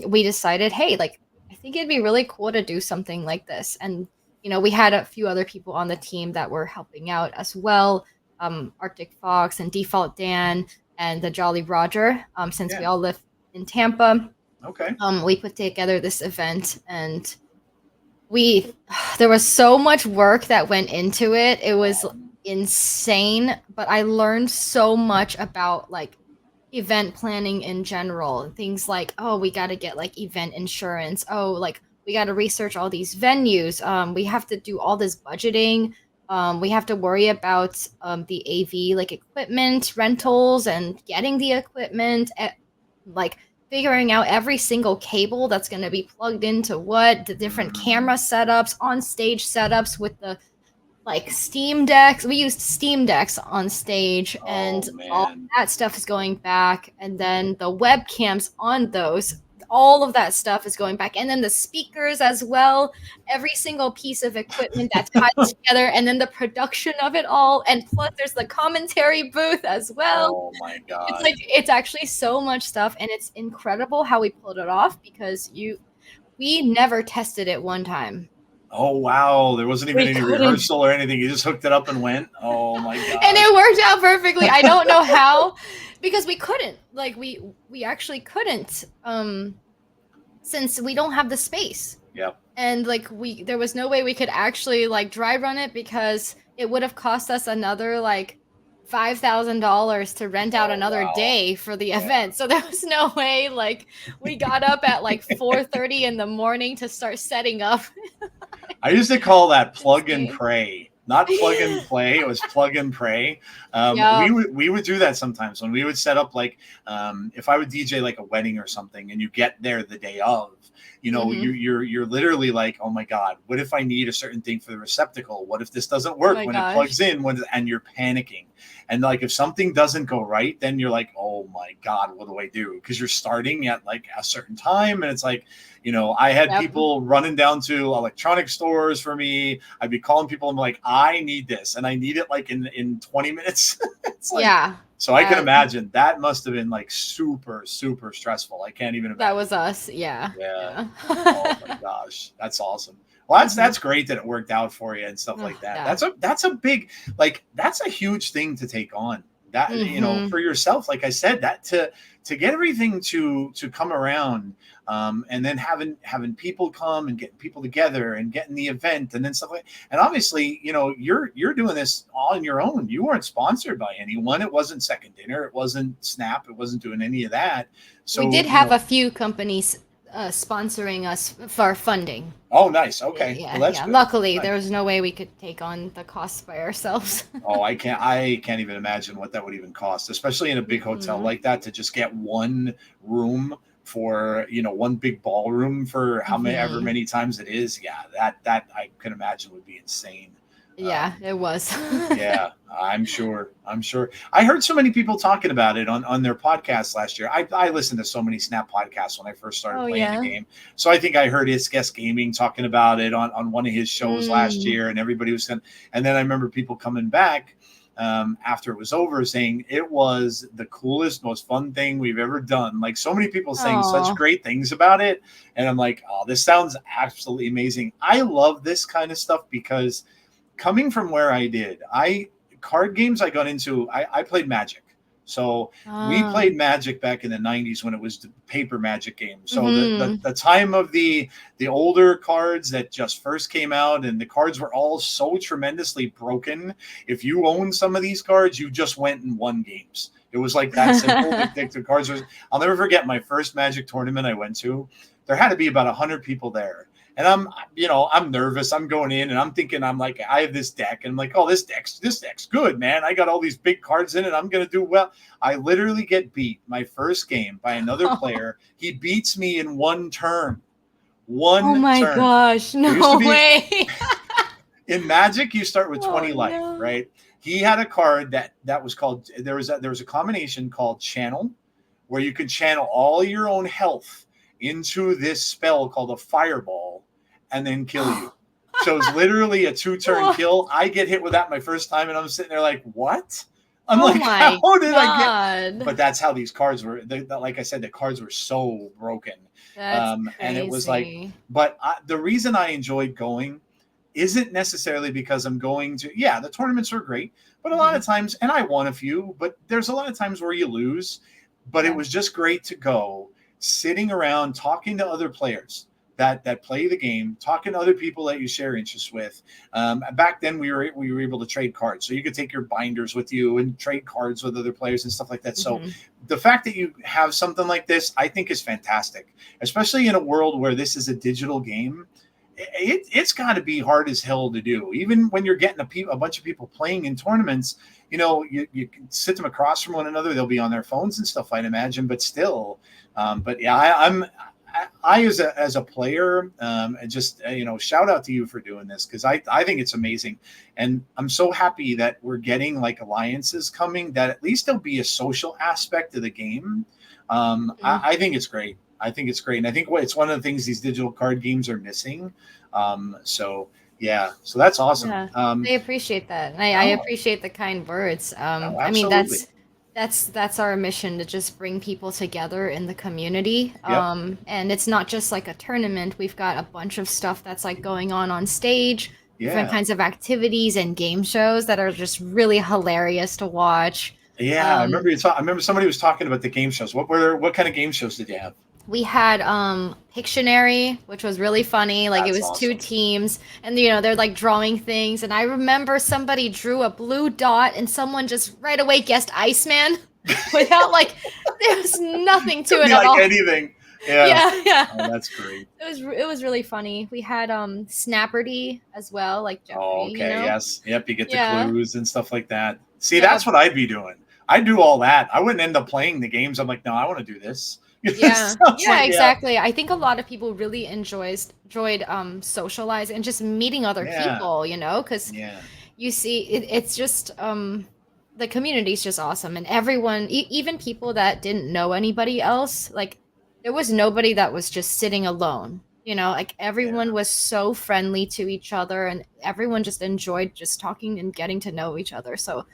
We decided, hey, like I think it'd be really cool to do something like this, and we had a few other people on the team that were helping out as well. Arctic Fox and Default Dan and the Jolly Roger. Since we Yeah. all live in Tampa, Okay. we put together this event, and there was so much work that went into it. It was insane, but I learned so much about like event planning in general. Things like, oh, we got to get like event insurance. Oh, like we got to research all these venues. We have to do all this budgeting. We have to worry about the AV like equipment rentals and getting the equipment, like figuring out every single cable that's going to be plugged into what, the different camera setups, on stage setups with the like Steam Decks. We used Steam Decks on stage, and all Man. that stuff is going back. And then the webcams on those, all of that stuff is going back. And then the speakers as well, every single piece of equipment that's tied together, and then the production of it all. And plus, there's the commentary booth as well. Oh my God. It's like, it's actually so much stuff, and it's incredible how we pulled it off because we never tested it one time. Oh wow, there wasn't even We any couldn't. rehearsal or anything. You just hooked it up and went. Oh my God. And it worked out perfectly. I don't know how, because we couldn't. Like we actually couldn't, since we don't have the space. Yep. And like there was no way we could actually like dry run it, because it would have cost us another like $5,000 to rent out another wow. day for the event. So there was no way. Like we got up at like 4:30 in the morning to start setting up. I used to call that plug and Insane. pray, not plug and play. It was plug and pray. Yeah. We would do that sometimes when we would set up like if I would DJ like a wedding or something, and you get there the day of, you're literally like, oh my God, what if I need a certain thing for the receptacle? What if this doesn't work my when gosh. it plugs in? And you're panicking. And like if something doesn't go right, then you're like, oh my God, what do I do? Because you're starting at like a certain time, and it's like, I had Yep. people running down to electronic stores for me. I'd be calling people. I'm like, I need this, and I need it like in 20 minutes. It's like, Yeah. so I can imagine that must have been like super, super stressful. I can't even imagine. That was us. Yeah. Yeah. Oh my gosh, that's awesome. Well, that's great that it worked out for you and stuff like that. Yeah. That's a big, like, that's a huge thing to take on. That for yourself, like I said, that to get everything to come around, and then having people come and getting people together and getting the event and then stuff like. And obviously, you're doing this all on your own. You weren't sponsored by anyone. It wasn't Second Dinner. It wasn't Snap. It wasn't doing any of that. So we did have a few companies sponsoring us for funding. Oh, nice. Okay. Yeah, Well, that's yeah. good. Luckily, Nice. there was no way we could take on the costs by ourselves. Oh, I can't even imagine what that would even cost, especially in a big hotel like that, to just get one room for, one big ballroom for however many times it is. Yeah, that I can imagine would be insane. Yeah, it was. Yeah, I'm sure. I heard so many people talking about it on their podcast last year. I listened to so many Snap podcasts when I first started playing the game. So I think I heard It's Guest Gaming talking about it on one of his shows last year, and everybody was saying, and then I remember people coming back after it was over saying it was the coolest, most fun thing we've ever done. Like so many people saying such great things about it. And I'm like, oh, this sounds absolutely amazing. I love this kind of stuff because coming from where I did, card games I got into, I played Magic. So we played Magic back in the 90s when it was the paper Magic game. So the time of the older cards that just first came out, and the cards were all so tremendously broken. If you own some of these cards, you just went and won games. It was like that simple. The cards was. I'll never forget my first Magic tournament I went to. There had to be about 100 people there. And I'm nervous. I'm going in and I'm thinking, I'm like, I have this deck. And I'm like, oh, this deck's good, man. I got all these big cards in it. I'm going to do well. I literally get beat my first game by another player. He beats me in one turn. Oh my gosh. No way. In Magic, you start with 20 life, right? He had a card that was called, there was a combination called Channel, where you could channel all your own health into this spell called a Fireball and then kill you. So it's literally a 2-turn kill. I get hit with that my first time, and I'm sitting there like, what? I'm like, how did I get? But that's how these cards were. Like I said, the cards were so broken. That's crazy. And it was like, but the reason I enjoyed going isn't necessarily because I'm going to, the tournaments are great, but a lot of times, and I won a few, but there's a lot of times where you lose. But it was just great to go sitting around talking to other players that play the game, talking to other people that you share interests with. Back then, we were able to trade cards, so you could take your binders with you and trade cards with other players and stuff like that. So the fact that you have something like this, I think, is fantastic, especially in a world where this is a digital game. It's got to be hard as hell to do, even when you're getting a bunch of people playing in tournaments. You can sit them across from one another. They'll be on their phones and stuff, I'd imagine, but still. But yeah, I as a player, just shout out to you for doing this, because I think it's amazing, and I'm so happy that we're getting like alliances coming that at least there'll be a social aspect of the game. I think it's great. I think it's great, and I think it's one of the things these digital card games are missing. So that's awesome. Yeah, I appreciate that, and I appreciate the kind words. I mean, that's our mission, to just bring people together in the community. And it's not just like a tournament. We've got a bunch of stuff that's like going on stage, different kinds of activities and game shows that are just really hilarious to watch. I remember somebody was talking about the game shows. What kind of game shows did you have? We had Pictionary, which was really funny. Like, it was awesome. 2 teams, and they're like drawing things. And I remember somebody drew a blue dot, and someone just right away guessed Iceman without there was nothing to it at all. Anything. Yeah. Oh, that's great. It was really funny. We had Snapperty as well, like Jeffrey. Oh, okay. Yes. Yep. You get the clues and stuff like that. See, that's what I'd be doing. I'd do all that. I wouldn't end up playing the games. I'm like, no, I want to do this. Exactly. I think a lot of people really enjoyed socializing and just meeting other people, because you see it's just the community is just awesome, and everyone, even people that didn't know anybody else, like there was nobody that was just sitting alone. Like Yeah. everyone was so friendly to each other, and everyone just enjoyed just talking and getting to know each other. So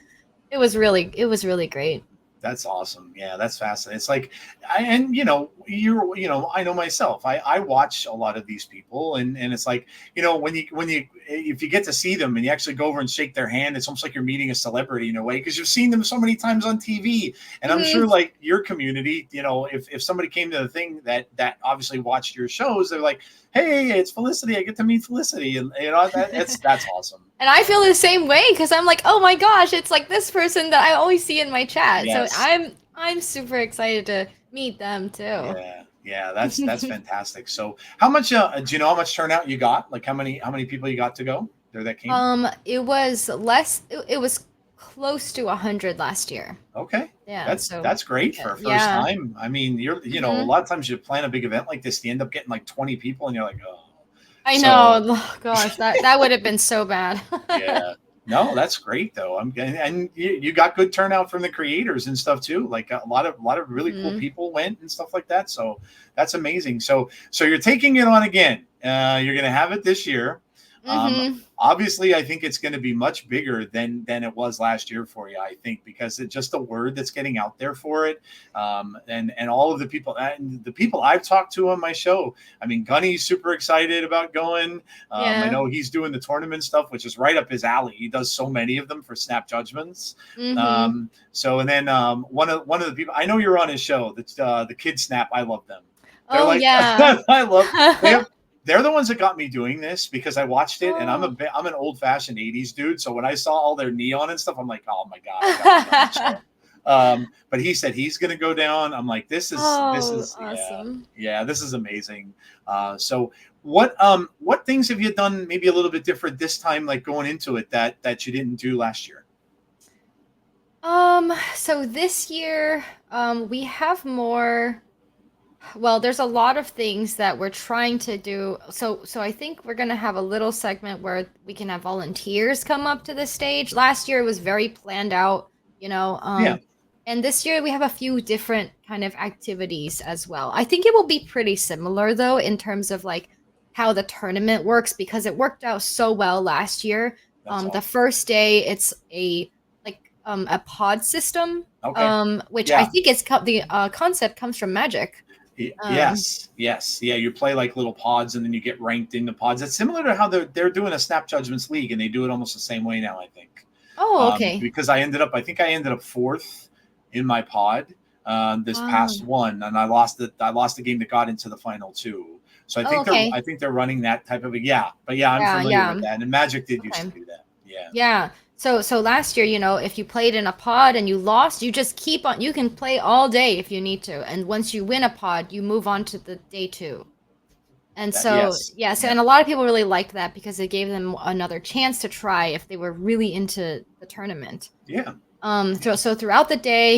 it was really great. That's awesome. Yeah, that's fascinating. It's like, and I know myself. I watch a lot of these people, and it's like, when you if you get to see them and you actually go over and shake their hand, it's almost like you're meeting a celebrity in a way because you've seen them so many times on TV. And I'm sure, Mhm. like your community, if somebody came to the thing that obviously watched your shows, they're like, hey, it's Felicity. I get to meet Felicity, and that's awesome. And I feel the same way because I'm like, oh my gosh, it's like this person that I always see in my chat. So Yes. I'm super excited to meet them too. Yeah, yeah, that's fantastic. So, how much? Do you know how much turnout you got? Like, how many people you got to go there that came? It was less. It was close to 100 last year. Okay, Yeah. that's So that's great for a first yeah. time. I mean, a Hmm. lot of times you plan a big event like this, you end up getting like 20 people, and you're like, oh. I So, know. Gosh, that would have been so bad. yeah. No, that's great though. And you got good turnout from the creators and stuff too. Like a lot of really cool Hmm. people went and stuff like that. So that's amazing. So you're taking it on again. You're gonna have it this year. Um, Hmm. Obviously, I think it's going to be much bigger than it was last year for you. I think because it's just the word that's getting out there for it, and all of the people I've talked to on my show. I mean, Gunny's super excited about going. I Yeah. know he's doing the tournament stuff, which is right up his alley. He does so many of them for Snap Judgments. Hmm. And then one of the people I know you're on his show. That's the Kid Snap. I love them. They're Oh like yeah. I love they have they're the ones that got me doing this because I watched it and Oh. I'm an old fashioned 80s dude. So when I saw all their neon and stuff, I'm like, oh my God, I gotta be on this show. But he said he's gonna go down. I'm like, this Oh, is yeah, awesome. yeah, this is amazing. So what things have you done maybe a little bit different this time, like going into it that you didn't do last year? So this year, we have more. Well, there's a lot of things that we're trying to do. So I think we're gonna have a little segment where we can have volunteers come up to the stage. Last year it was very planned out, you know. Yeah, And this year we have a few different kind of activities as well. I think it will be pretty similar though in terms of like how the tournament works because it worked out so well last year. that's The awesome. first day it's a pod system, Okay. which I Yeah. think the concept comes from Magic. Um, Yes, yes, yeah. You play like little pods, and then you get ranked in the pods. It's similar to how they're doing a Snap Judgments League, and they do it almost the same way now. I think oh, okay. because I think I ended up fourth in my pod this past Um, one, and I lost it. I lost the game that got into the final two. So oh, I okay. think they're running that type of a yeah. But yeah, I'm Yeah, familiar with yeah. that. And Magic did used to Okay. do that. Yeah, Yeah. So last year, if you played in a pod and you lost, you just keep on. You can play all day if you need to, and once you win a pod, you move on to the day two. And that so, yes, yeah, so yeah, and a lot of people really liked that because it gave them another chance to try if they were really into the tournament. yeah, So throughout the day,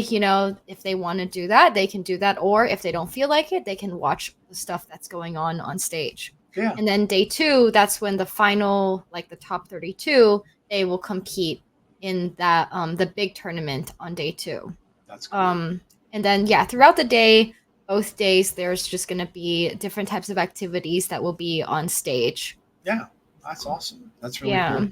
if they want to do that, they can do that, or if they don't feel like it, they can watch the stuff that's going on stage. yeah. And then day two, that's when the final, like the top 32, they will compete in that the big tournament on day two. That's cool. Um, and then yeah, throughout the day, both days, there's just gonna be different types of activities that will be on stage. Yeah, that's awesome. That's really Yeah. cool.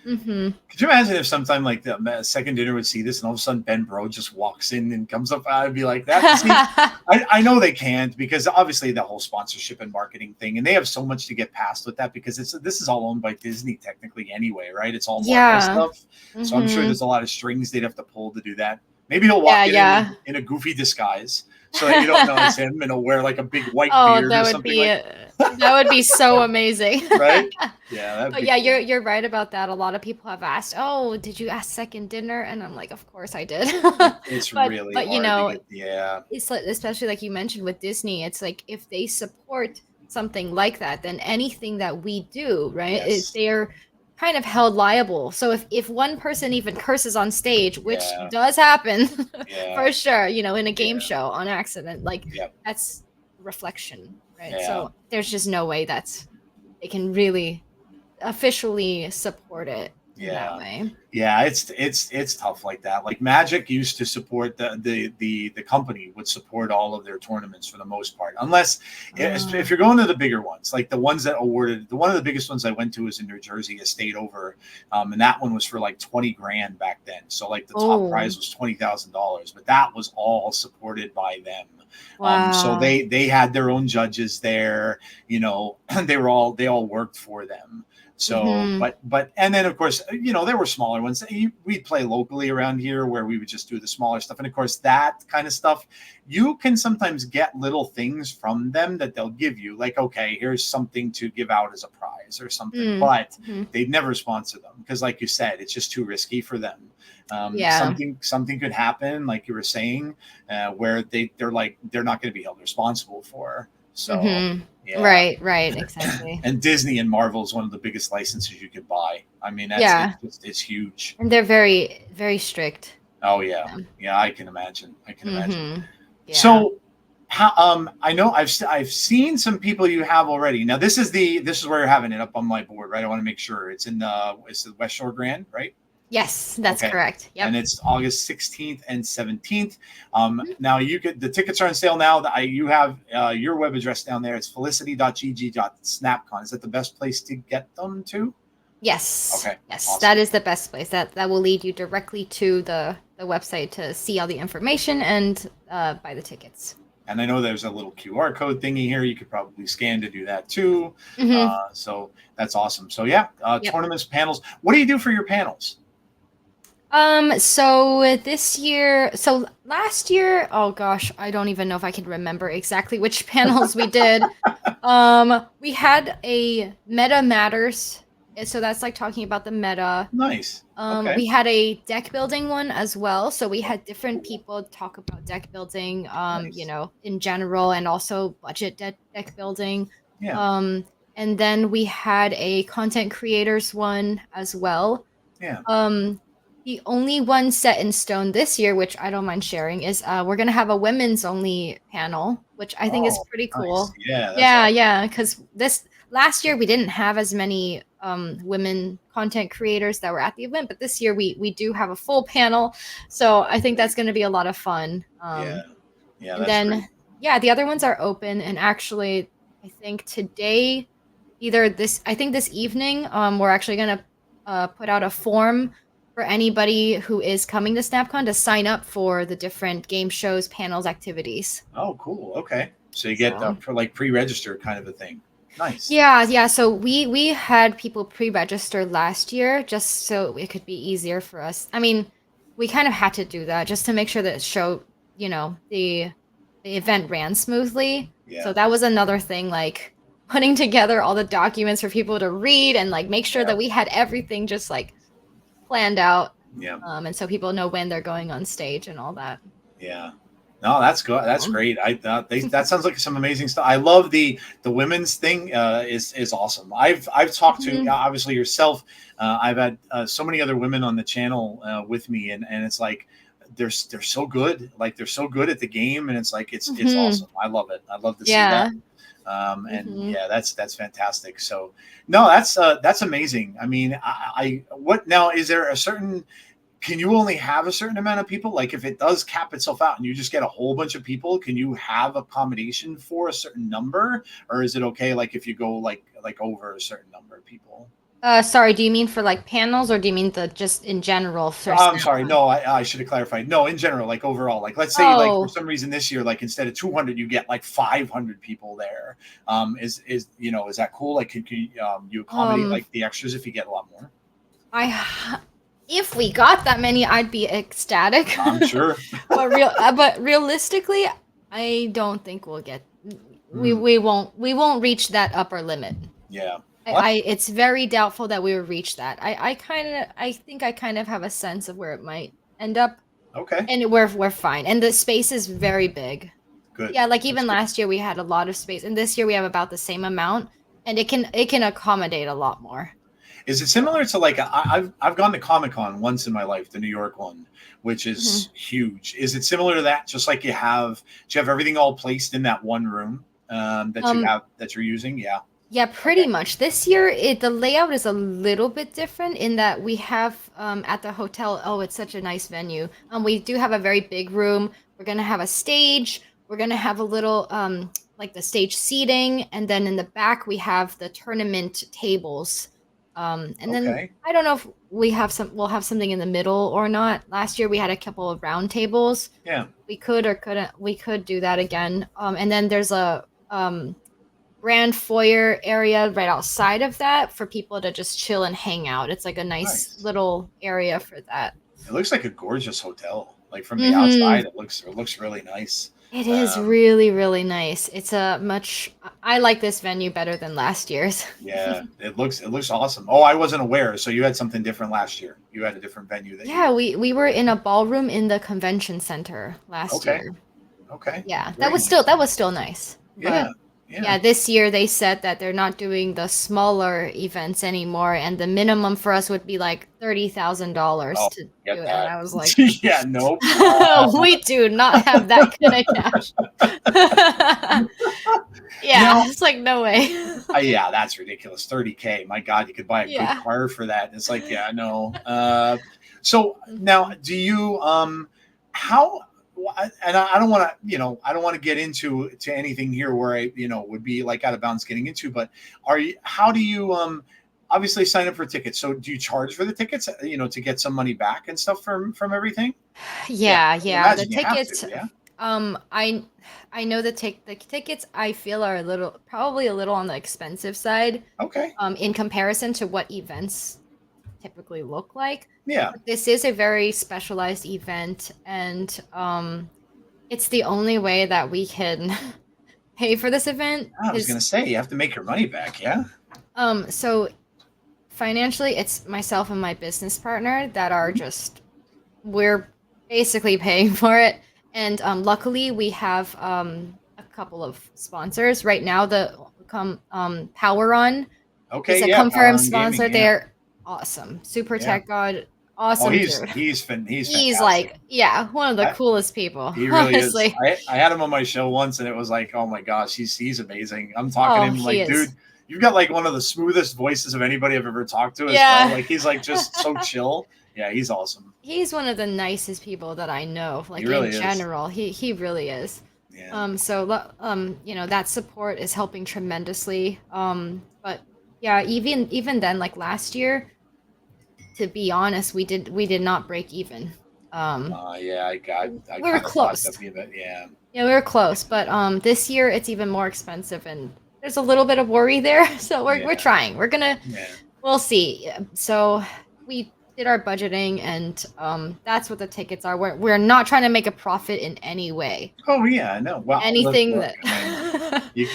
Mm-hmm. Could you imagine if sometime like the second dinner would see this and all of a sudden Ben Bro just walks in and comes up? I'd be like that. See, I know they can't because obviously the whole sponsorship and marketing thing, and they have so much to get past with that because this is all owned by Disney technically anyway, right? It's all Marvel Yeah. stuff, so I'm sure Mm-hmm. there's a lot of strings they'd have to pull to do that. Maybe he'll Yeah, walk yeah. in a goofy disguise so that you don't know it's him, and he'll wear like a big white Oh, beard or something like that would be so amazing. right. Yeah, that'd But be yeah, cool. you're right about that. A lot of people have asked, "Oh, did you ask second dinner?" And I'm like, "Of course I did." It's But really but hard to get. Yeah. it's like, especially like you mentioned with Disney, it's like if they support something like that, then anything that we do, right? Yes. They're kind of held liable. So if one person even curses on stage, which Yeah. does happen Yeah. for sure, in a game Yeah. show on accident, like Yeah. that's reflection, right? Yeah. So there's just no way that's they can really officially support it. in that Yeah. way. Yeah, it's tough like that. Like Magic used to support the company would support all of their tournaments for the most part, unless if you're going to the bigger ones, like the ones that awarded one of the biggest ones I went to was in New Jersey, a state over, and that one was for like 20 grand back then. So like the top Oh, prize was $20,000, but that was all supported by them. So wow. they had their own judges there, they all worked for them. So, Mm-hmm. and then of course, there were smaller ones. We'd play locally around here where we would just do the smaller stuff. And of course, that kind of stuff, you can sometimes get little things from them that they'll give you, like, okay, here's something to give out as a prize or something. But Mm-hmm. they'd never sponsor them because, like you said, it's just too risky for them. Yeah. Something could happen, like you were saying, where they're not going to be held responsible for. So, Mm-hmm. yeah. Right, exactly. And Disney and Marvel is one of the biggest licenses you could buy. I mean, Yeah. it's huge. And they're very, very strict. Oh yeah, yeah. I can imagine. Mm-hmm. Yeah. So, I know I've seen some people you have already. Now this is where you're having it up on my board, right? I want to make sure it's the West Shore Grand, right? Yes, that's Okay. correct. Yep. And it's August 16th and 17th. Mhm. Now the tickets are on sale now. You have your web address down there. It's felicity.gg.snapcon. Is that the best place to get them to? Yes. Okay. Yes, Awesome. that is the best place. That will lead you directly to the website to see all the information and buy the tickets. And I know there's a little QR code thingy here. You could probably scan to do that too. Mm-hmm. So that's awesome. So yeah, Yep. Tournaments, panels. What do you do for your panels? So last year, oh gosh, I don't even know if I can remember exactly which panels we did. We had a Meta Matters, so that's like talking about the meta. Nice. Okay. We had a deck building one as well, so we had different people talk about deck building, Nice. in general, and also budget deck building. Yeah. And then we had a content creators one as well. Yeah. The only one set in stone this year, which I don't mind sharing, is we're gonna have a women's only panel, which I think is pretty cool. Nice. Yeah. That's Yeah, awesome. yeah, because this last year we didn't have as many women content creators that were at the event, but this year we do have a full panel, so I think that's going to be a lot of fun. Yeah. Yeah. And That's then great. yeah, the other ones are open, and actually I think today, I think this evening, we're actually gonna put out a form for anybody who is coming to SnapCon to sign up for the different game shows, panels, activities. Oh, cool. Okay. So you get So for like pre-register kind of a thing. Nice. yeah. So we had people pre-register last year just so it could be easier for us. I mean, we kind of had to do that just to make sure that the event ran smoothly. Yeah. So that was another thing, like putting together all the documents for people to read and like make sure Yeah. that we had everything just like planned out. Yeah. And so people know when they're going on stage and all that. Yeah. No, that's good. That's great. That sounds like some amazing stuff. I love the women's thing. Is awesome. I've talked to Mhm. obviously yourself. I've had so many other women on the channel with me, and it's like they're so good. Like they're so good at the game, and it's like it's Mhm. awesome. I love it. I love to see Yeah. that. And Mhm. yeah, that's fantastic. So no, that's amazing. I mean, I what now? Is there a certain? Can you only have a certain amount of people? Like if it does cap itself out and you just get a whole bunch of people, can you have accommodation for a certain number, or is it okay? Like if you go like over a certain number of people? Sorry, do you mean for like panels or do you mean the just in general for I'm sorry. SnapCon? No, I should have clarified. No, in general, like overall, like let's say like for Oh, some reason this year, like instead of 200, you get like 500 people there. Is that cool? Like, can you accommodate um, like the extras if you get a lot more? if we got that many, I'd be ecstatic. I'm sure. But realistically, I don't think we'll get. We won't reach that upper limit. Yeah. What? It's very doubtful that we will reach that. I think I kind of have a sense of where it might end up, Okay. and we're fine. And the space is very big. Good. Yeah, like That's even good. last year we had a lot of space, and this year we have about the same amount, and it can accommodate a lot more. Is it similar to like I've gone to Comic-Con once in my life, the New York one, which is huge. Is it similar to that? Just like do you have everything all placed in that one room that Um, you're using? Yeah. Yeah, pretty much. This year, the layout is a little bit different in that we have at the hotel. Oh, it's such a nice venue. We do have a very big room. We're gonna have a stage. We're gonna have a little like the stage seating, and then in the back we have the tournament tables. And then Okay. I don't know if we'll have something in the middle or not. Last year we had a couple of round tables. Yeah. We could or couldn't. We could do that again. And then there's a grand foyer area right outside of that for people to just chill and hang out. It's like a nice Nice. little area for that. It looks like a gorgeous hotel. Like from the Hmm. outside, it looks really nice. It is Um, really, really nice. It's a much. I like this venue better than last year's. yeah, it looks awesome. Oh, I wasn't aware. So you had something different last year. You had a different venue that Yeah, you. we were in a ballroom in the convention center last Okay. year. Okay. Yeah, Very nice. that was still nice. Yeah. But Yeah. yeah, this year they said that they're not doing the smaller events anymore, and the minimum for us would be like $30,000 Oh, to do get it. And that. I was like, Yeah. Nope. we do not have that kind of cash. Yeah, Now, it's like no way. yeah, that's ridiculous. 30K. My God, you could buy a good Yeah. car for that. It's like, yeah, no. So now, Mhm. do you how? And I don't want to, I don't want to get into anything here where I, would be like out of bounds getting into. But how do you obviously sign up for tickets? So do you charge for the tickets, to get some money back and stuff from everything? Yeah, Yeah, I would yeah. The imagine you have to. tickets, Yeah. um, I I know the tickets I feel are a little probably a little on the expensive side, Okay. in comparison to what events typically look like. Yeah. But this is a very specialized event, and it's the only way that we can pay for this event. I was Because gonna say you have to make your money back. Yeah. so financially, it's myself and my business partner that are just we're basically paying for it. And luckily, we have a couple of sponsors right now. The Power On is Okay. a Yeah. Power confirmed on gaming. sponsor. Yeah. They're awesome. Super Yeah. Tech God, Oh, awesome he's dude. he's He's fantastic. like, yeah, one of the I, coolest people, he really is. honestly. I had him on my show once, and it was like, oh my gosh, he's amazing. I'm talking to Oh, him he like, dude, is. you've got like one of the smoothest voices of anybody I've ever talked to as well. Yeah. Like he's like just so chill. Yeah, he's awesome. He's one of the nicest people that I know, He like in really is. general. He really is. Yeah. That support is helping tremendously. But yeah, even then, like last year, to be honest, we did not break even. Um, Yeah, I we were kind of thought close. that'd be a bit. Yeah. Yeah, we were close, but this year it's even more expensive, and there's a little bit of worry there. So we're Yeah. trying. Yeah. We'll see. So we did our budgeting, and that's what the tickets are. We're not trying to make a profit in any way. Oh yeah, I know. Well, Anything look, that I mean,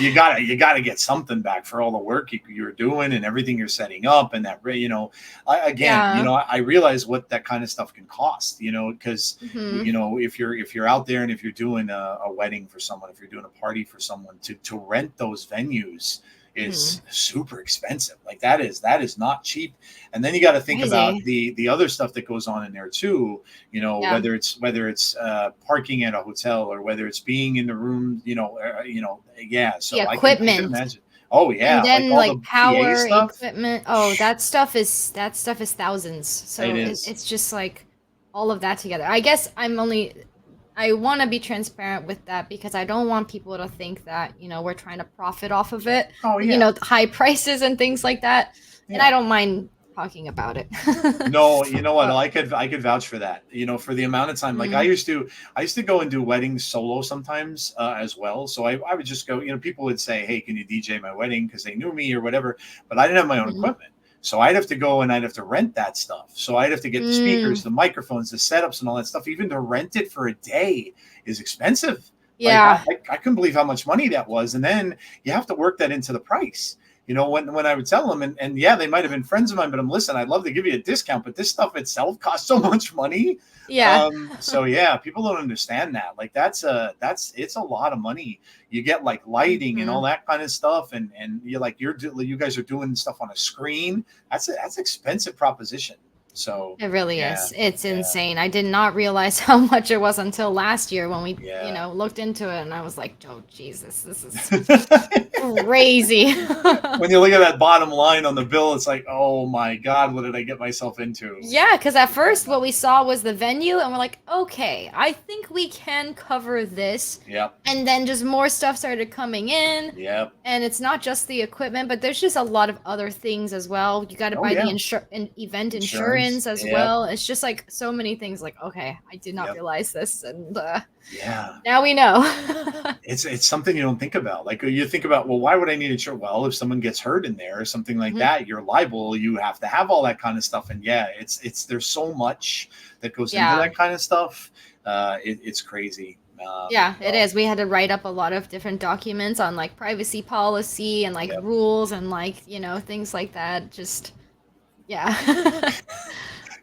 you gotta get something back for all the work you're doing and everything you're setting up and that again, Yeah. I realize what that kind of stuff can cost, because Hmm. if you're out there and if you're doing a wedding for someone, if you're doing a party for someone, to rent those venues Hmm. is super expensive. Like that is not cheap. And then you got to think about Crazy. the other stuff that goes on in there too, Yeah. whether it's parking at a hotel or whether it's being in the room, yeah. The So I can equipment. imagine. Oh And yeah, like then all like the PA power stuff. equipment. Oh, that stuff is thousands. It So is. it's just like all of that together. I guess I want to be transparent with that because I don't want people to think that, we're trying to profit off of it. Oh yeah, High prices and things like that. And I yeah. don't mind talking about it. No, you know what? But, I could vouch for that. For the amount of time, like I mm, used to, I used to go and do weddings solo sometimes as well. So I would just go. People would say, "Hey, can you DJ my wedding?" Because they knew me or whatever. But I didn't have my own mhm. equipment, so I'd have to go and I'd have to rent that stuff. So I'd have to get the speakers, Mm, the microphones, the setups, and all that stuff. Even to rent it for a day is expensive. Like yeah. I couldn't believe how much money that was, and then you have to work that into the price. When I would tell them, and yeah, they might have been friends of mine, but listen, I'd love to give you a discount, but this stuff itself costs so much money. Yeah. So yeah, people don't understand that. Like it's a lot of money. You get like lighting and all Mhm. that kind of stuff, and you guys are doing stuff on a screen. That's expensive proposition. So It really yeah, is. It's yeah, insane. I did not realize how much it was until last year when we, yeah. looked into it and I was like, "Oh Jesus, this is crazy." when you look at that bottom line on the bill, it's like, oh my God, what did I get myself into? Yeah, because at first what we saw was the venue, and we're like, okay, I think we can cover this. Yep. And then just more stuff started coming in. Yep. And it's not just the equipment, but there's just a lot of other things as well. You got to Oh, buy yeah. the event Insurance. insurance as Yep. well. It's just like so many things. Like, okay, I did not Yep. realize this, and Yeah. now we know. It's something you don't think about. Like you think about, well, why would I need insurance? Well, if someone gets hurt in there or something like Mhm. that, you're liable. You have to have all that kind of stuff. And yeah, it's there's so much that goes into Yeah. that kind of stuff. It's crazy. Yeah, it is. We had to write up a lot of different documents on like privacy policy and like Yep. rules and like, things like that. Just, yeah.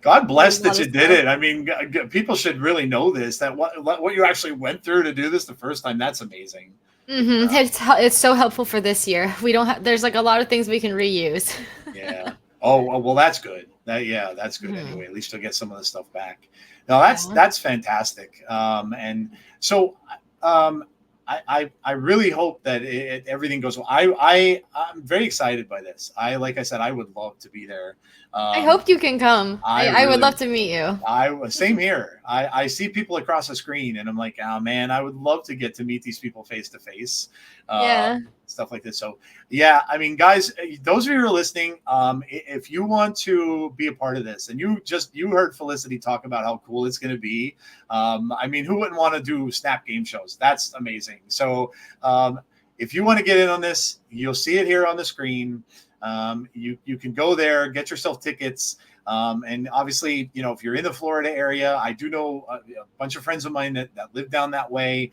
God bless A that lot you of did stuff. it. I mean, people should really know this, that what you actually went through to do this the first time. That's amazing. It's so helpful for this year. We don't have, there's like a lot of things we can reuse. Yeah. Oh, well, that's good. That's good Mhm. anyway. At least you'll get some of the stuff back. No, that's fantastic. And so, I really hope that everything goes well. I'm very excited by this. Like I said, I would love to be there. I hope you can come. I would really- love to meet you. Same here. I see people across the screen, and I'm like, oh man, I would love to get to meet these people face to face. Yeah. Stuff like this. So yeah, I mean, guys, those of you who are listening, if you want to be a part of this, and you heard Felicity talk about how cool it's going to be. I mean, who wouldn't want to do Snap game shows? That's amazing. So if you want to get in on this, you'll see it here on the screen. You can go there, get yourself tickets. And obviously, if you're in the Florida area, I do know a bunch of friends of mine that live down that way.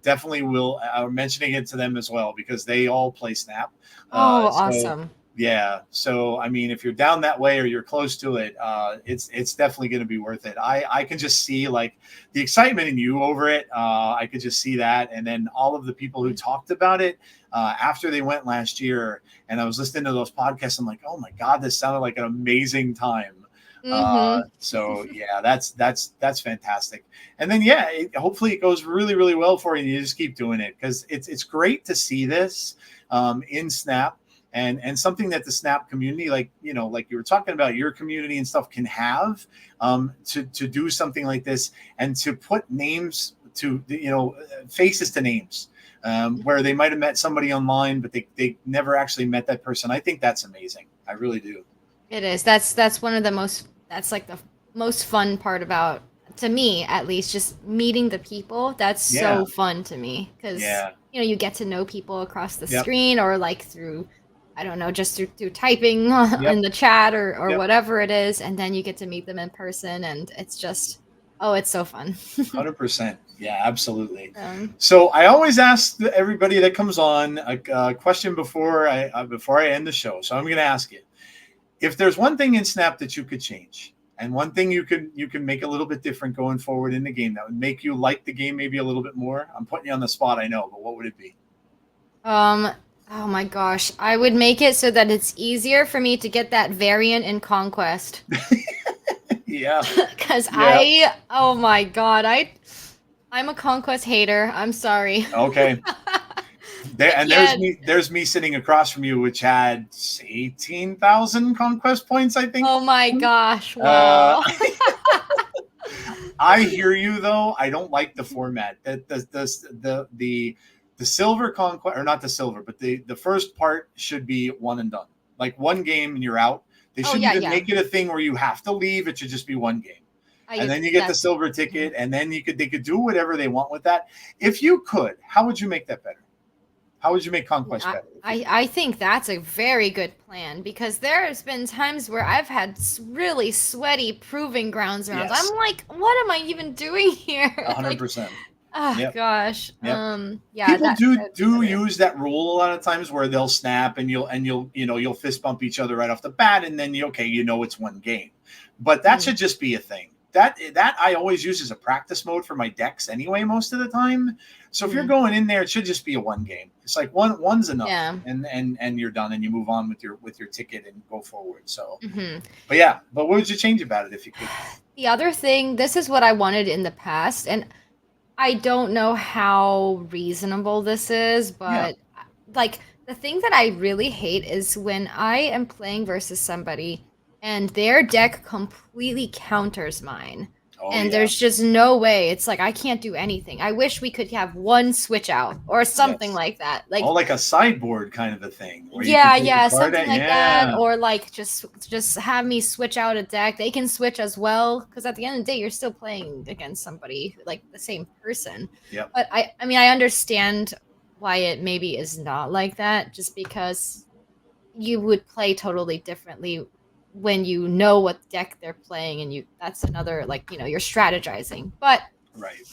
Definitely will mentioning it to them as well, because they all play Snap. Awesome. Yeah. So, I mean, if you're down that way or you're close to it, it's definitely going to be worth it. I can just see like the excitement in you over it. I could just see that. And then all of the people who talked about it after they went last year, and I was listening to those podcasts, I'm like, oh my God, this sounded like an amazing time. So yeah, that's fantastic. And then yeah, hopefully it goes really, really well for you, and you just keep doing it, because it's great to see this in Snap. And something that the Snap community, like you were talking about, your community and stuff, can have to do something like this, and to put names to faces to names, where they might have met somebody online, but they never actually met that person. I think that's amazing. I really do. It is. That's one of the most. That's like the most fun part about, to me at least, just meeting the people. That's so fun to me, because you get to know people across the screen, or like through, I don't know, just through typing in the chat or whatever it is, and then you get to meet them in person, and it's just, it's so fun. 100%. Yeah, absolutely. So I always ask everybody that comes on a question before I end the show. So I'm going to ask you, if there's one thing in Snap that you could change, and one thing you can make a little bit different going forward in the game that would make you like the game maybe a little bit more. I'm putting you on the spot, I know, but what would it be? Oh my gosh, I would make it so that it's easier for me to get that variant in Conquest. Yeah. Because oh my God, I'm a Conquest hater. I'm sorry. Okay. There's me sitting across from you, which had 18,000 Conquest points, I think. Oh my gosh! Wow. I hear you though. I don't like the format. The silver conquest, or not the silver, but the first part should be one and done. Like one game and you're out. They shouldn't even make it a thing where you have to leave. It should just be one game. And then you get the silver ticket, and then they could do whatever they want with that. If you could, how would you make that better? How would you make Conquest better? I think that's a very good plan, because there's been times where I've had really sweaty proving grounds rounds. I'm like, what am I even doing here? 100%. Gosh. People do use that rule a lot of times, where they'll snap and you'll fist bump each other right off the bat, and then it's one game. But that should just be a thing. That I always use as a practice mode for my decks anyway, most of the time. So if you're going in there, it should just be a one game. It's like one's enough, and you're done, and you move on with your ticket and go forward. So, but what would you change about it if you could? The other thing, this is what I wanted in the past, and I don't know how reasonable this is, but like The thing that I really hate is when I am playing versus somebody and their deck completely counters mine. Oh And yeah. there's just no way. It's like I can't do anything. I wish we could have one switch out or something Yes. like that. Oh, Like like a sideboard kind of a thing where you can yeah, take a yeah, card something out. like that, Yeah. or like just have me switch out a deck. They can switch as well, because at the end of the day, you're still playing against somebody like the same person. Yep. But I mean, I understand why it maybe is not like that, just because you would play totally differently when you know what deck they're playing, and you that's another like you're strategizing. But Right.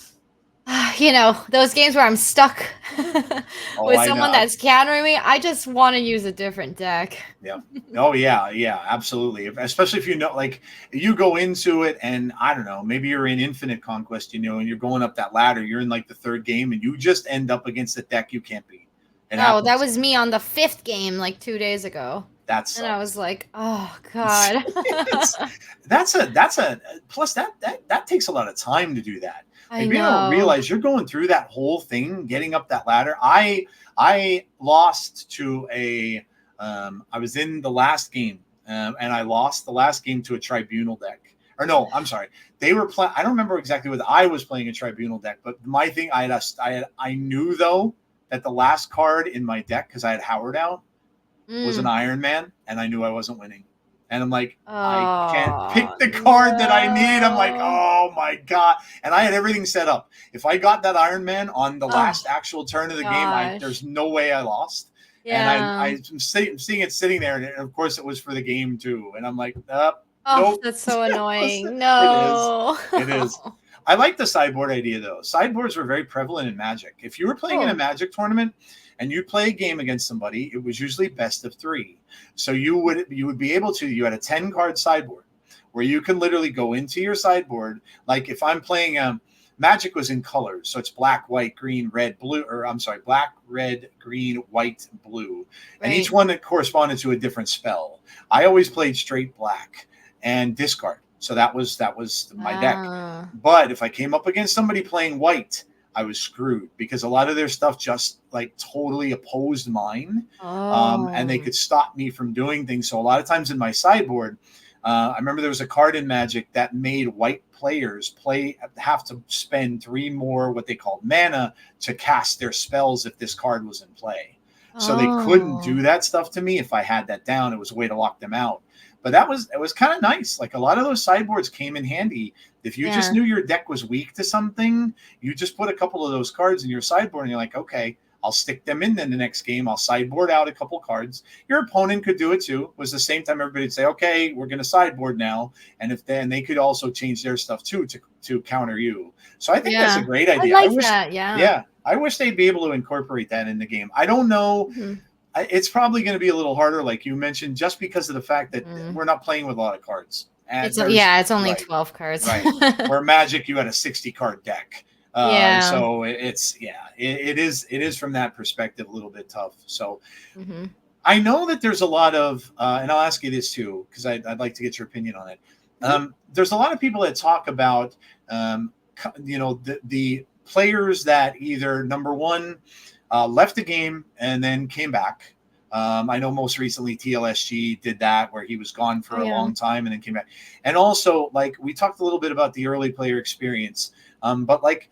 those games where I'm stuck Oh, with I know. someone that's countering me, I just want to use a different deck. Yeah. Oh yeah, yeah, absolutely. Especially if you know, like, you go into it, and I don't know, maybe you're in Infinite Conquest, and you're going up that ladder. You're in like the third game, and you just end up against a deck you can't beat. It Oh, that happens. was me on the 5th game, like, 2 days ago, That and I was sucks. like, "Oh god." It's that's a plus that takes a lot of time to do that. I Like, people don't know. realize you're going through that whole thing, getting up that ladder. I lost to a I was in the last game, and I lost the last game to a tribunal deck. Or no, I'm sorry. They were playing. I don't remember exactly what I was playing a tribunal deck, but my thing, I knew though that the last card in my deck, because I had Howard out, was an Mm. Iron Man, and I knew I wasn't winning. And I'm like, I can't Oh, pick the card that I need. I'm like, no. oh my God. And I had everything set up. If I got that Iron Man on the Oh, last actual turn of the game, gosh. there's no way I lost. And Yeah. I'm seeing it sitting there, and of course it was for the game too. And I'm like, Oh, nope. that's so annoying. It is. No. It is. I like the sideboard idea though. Sideboards were very prevalent in Magic. If you were playing in a Cool. Magic tournament and you play a game against somebody, it was usually best of three. So you would be able to. You had a 10-card sideboard where you can literally go into your sideboard. Like if I'm playing Magic was in colors, so it's black, white, green, red, blue, or I'm sorry, black, red, green, white, blue, and each Right. one that corresponded to a different spell. I always played straight black and discard. So that was my deck. Ah. But if I came up against somebody playing white, I was screwed because a lot of their stuff just like totally opposed mine, and they Oh. could stop me from doing things. So a lot of times in my sideboard, I remember there was a card in Magic that made white players have to spend three more what they called mana to cast their spells if this card was in play. So they couldn't Oh. do that stuff to me if I had that down. It was a way to lock them out. But it was kind of nice. Like a lot of those sideboards came in handy. If you just Yeah. knew your deck was weak to something, you just put a couple of those cards in your sideboard, and you're like, okay, I'll stick them in then the next game. I'll sideboard out a couple cards. Your opponent could do it too. It was the same time everybody'd say, okay, we're going to sideboard now. And if then they could also change their stuff too to counter you. So I think that's a Yeah. great I idea. I like wish, that, yeah. yeah, I wish they'd be able to incorporate that in the game. I don't know. Mhm. It's probably going to be a little harder, like you mentioned, just because of the fact that Mm. we're not playing with a lot of cards. And Yeah, it's only right, 12 cards. right. Where Magic, you had a 60-card deck. Yeah. So it is from that perspective a little bit tough. So Mhm. I know that there's a lot of, and I'll ask you this too, because I'd like to get your opinion on it. Mhm. There's a lot of people that talk about, the players that either number one left the game and then came back. I know most recently TLSG did that, where he was gone Oh, for a yeah. long time and then came back. And also, like we talked a little bit about the early player experience, but like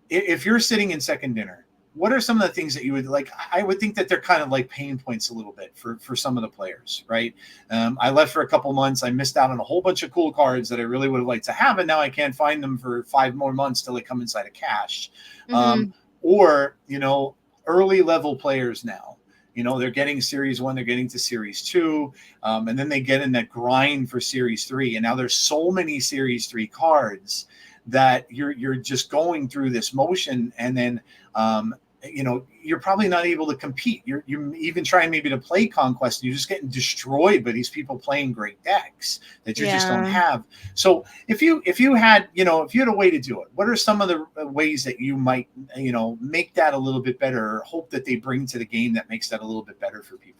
if you're sitting in second dinner, what are some of the things that you would like? I would think that they're kind of like pain points a little bit for some of the players, right? I left for a couple months. I missed out on a whole bunch of cool cards that I really would have liked to have, and now I can't find them for 5 more months till they come inside a cache. Mhm. Or early level players now. They're getting series one, they're getting to series two, and then they get in that grind for series three. And now there's so many series three cards that you're just going through this motion, and then you're probably not able to compete. You're even trying maybe to play conquest, and you're just getting destroyed by these people playing great decks that you just don't Yeah. have. So if you had a way to do it, what are some of the ways that you might make that a little bit better, or hope that they bring to the game that makes that a little bit better for people?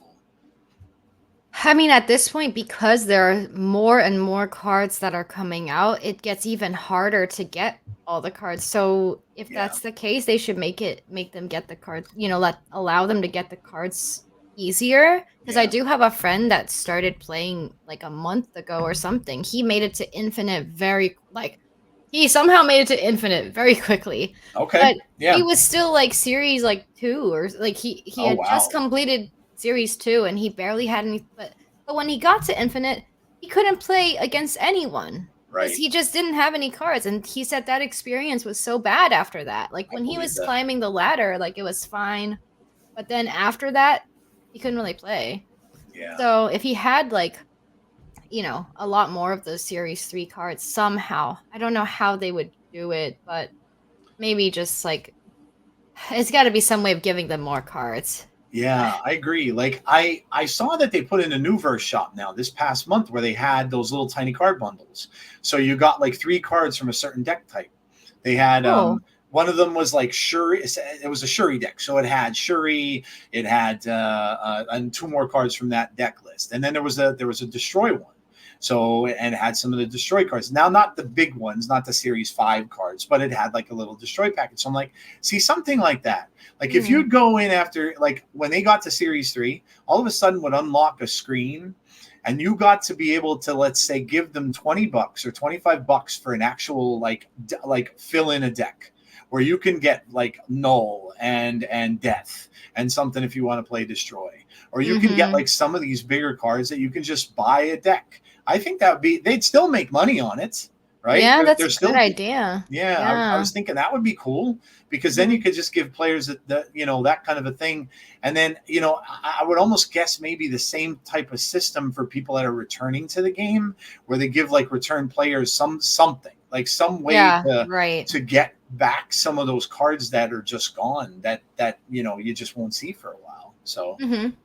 I mean, at this point, because there are more and more cards that are coming out, it gets even harder to get all the cards. So if Yeah. that's the case, they should make them get the cards, allow them to get the cards easier because I Yeah. do have a friend that started playing like a month ago or something. He made it to infinite very like he somehow made it to infinite very quickly. Okay. But he Yeah. was still like series like 2 or like he Oh had just wow. completed series 2 and he barely had any but when he got to infinite, he couldn't play against anyone because Right. he just didn't have any cards and he said that experience was so bad after that. Like I when he believe was that. climbing the ladder, like it was fine, but then after that, he couldn't really play. Yeah. So if he had like, a lot more of those series 3 cards somehow, I don't know how they would do it, but maybe just like it's got to be some way of giving them more cards. Yeah, I agree. Like I saw that they put in a new verse shop now this past month where they had those little tiny card bundles. So you got like 3 cards from a certain deck type. They had Oh. one of them was like Shuri. It was a Shuri deck, so it had Shuri. It had and 2 more cards from that deck list, and then there was a destroy one. So and it had some of the destroy cards. Now, not the big ones, not the Series 5 cards, but it had like a little destroy package. So I'm like, see something like that. Like if Mhm. you'd go in after like when they got to Series 3, all of a sudden would unlock a screen and you got to be able to, let's say, give them $20 or $25 for an actual like fill in a deck where you can get like null and death and something if you want to play destroy, or you can get Mhm. like some of these bigger cards that you can just buy a deck. I think that would be, they'd still make money on it, right? Yeah, that's They're a good still, idea. yeah, I Yeah. was thinking that would be cool because then you Mhm. could just give players that kind of a thing. And then, I would almost guess maybe the same type of system for people that are returning to the game where they give like return players something, like some way Yeah, right. to get back some of those cards that are just gone that you just won't see for a while. So,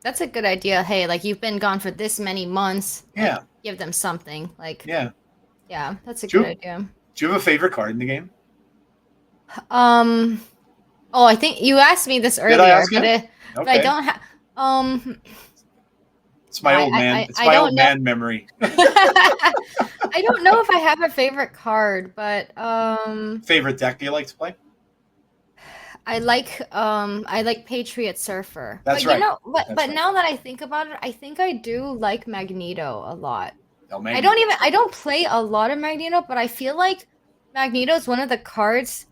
That's a good idea. Hey, like you've been gone for this many months, like yeah. give them something. Like, Yeah. yeah, that's a Do good you, idea. do you have a favorite card in the game? Um, oh, I think you asked me this Did I earlier, ask you? but I Okay. don't have um It's no, my old man. It's I my don't old know. man memory. I don't know if I have a favorite card, but Favorite deck do you like to play? I like Patriot Surfer. That's But you right. know, but That's but right. now that I think about it, I think I do like Magneto a lot. Oh, Magneto's good. I don't play a lot of Magneto, but I feel like Magneto is one of the cards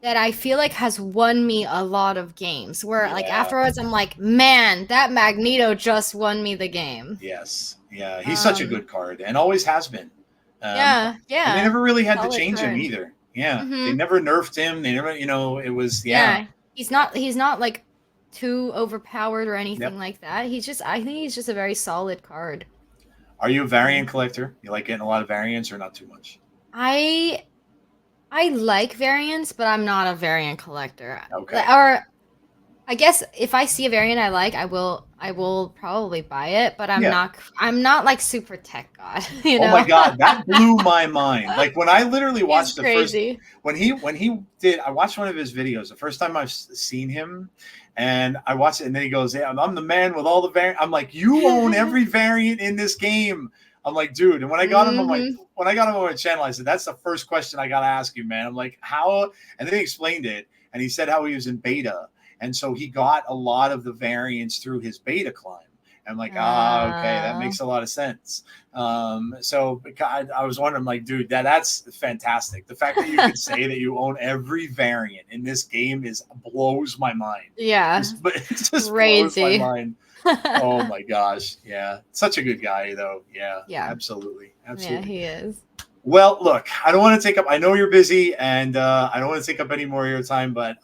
that I feel like has won me a lot of games where like Yeah. afterwards I'm like, man, that Magneto just won me the game. Yes. Yeah. He's such a Um, good card and always has been. Um, yeah, and they yeah. never really had to Solid change him card. either. Yeah. They Mm-hmm. never nerfed him. They never, it was, yeah. Yeah. He's not like too overpowered or anything Yep. like that. I think he's just a very solid card. Are you a Yeah. variant collector? You like getting a lot of variants or not too much? I I like variants, but I'm not a variant collector. Okay. Or I guess if I see a variant I like, I will probably buy it, but Yeah. I'm not like super tech god, you Oh my know? God, that blew my mind. Like when I literally He's watched the first crazy. when he did, I watched one of his videos. The first time I've seen him, and I watched it, and then he goes, "Yeah, I'm the man with all the variant." I'm like, "You own every variant in this game." I'm like, "Dude," and Mhm. when I got him on my channel, I said, "That's the first question I gotta ask you, man." I'm like, "How?" And then he explained it, and he said how he was in beta, and so he got a lot of the variants through his beta climb. I'm like, okay, that Uh, makes a lot of sense. So I was wondering, like, dude, that's fantastic. The fact that you could say that you own every variant in this game is blows my mind. yeah, But it just blows my crazy. mind. Oh my gosh, yeah, such a good guy though. Yeah, Yeah. absolutely, Yeah, absolutely. he is. Well, look, I don't want to take up. I know you're busy, and I don't want to take up any more of your time. But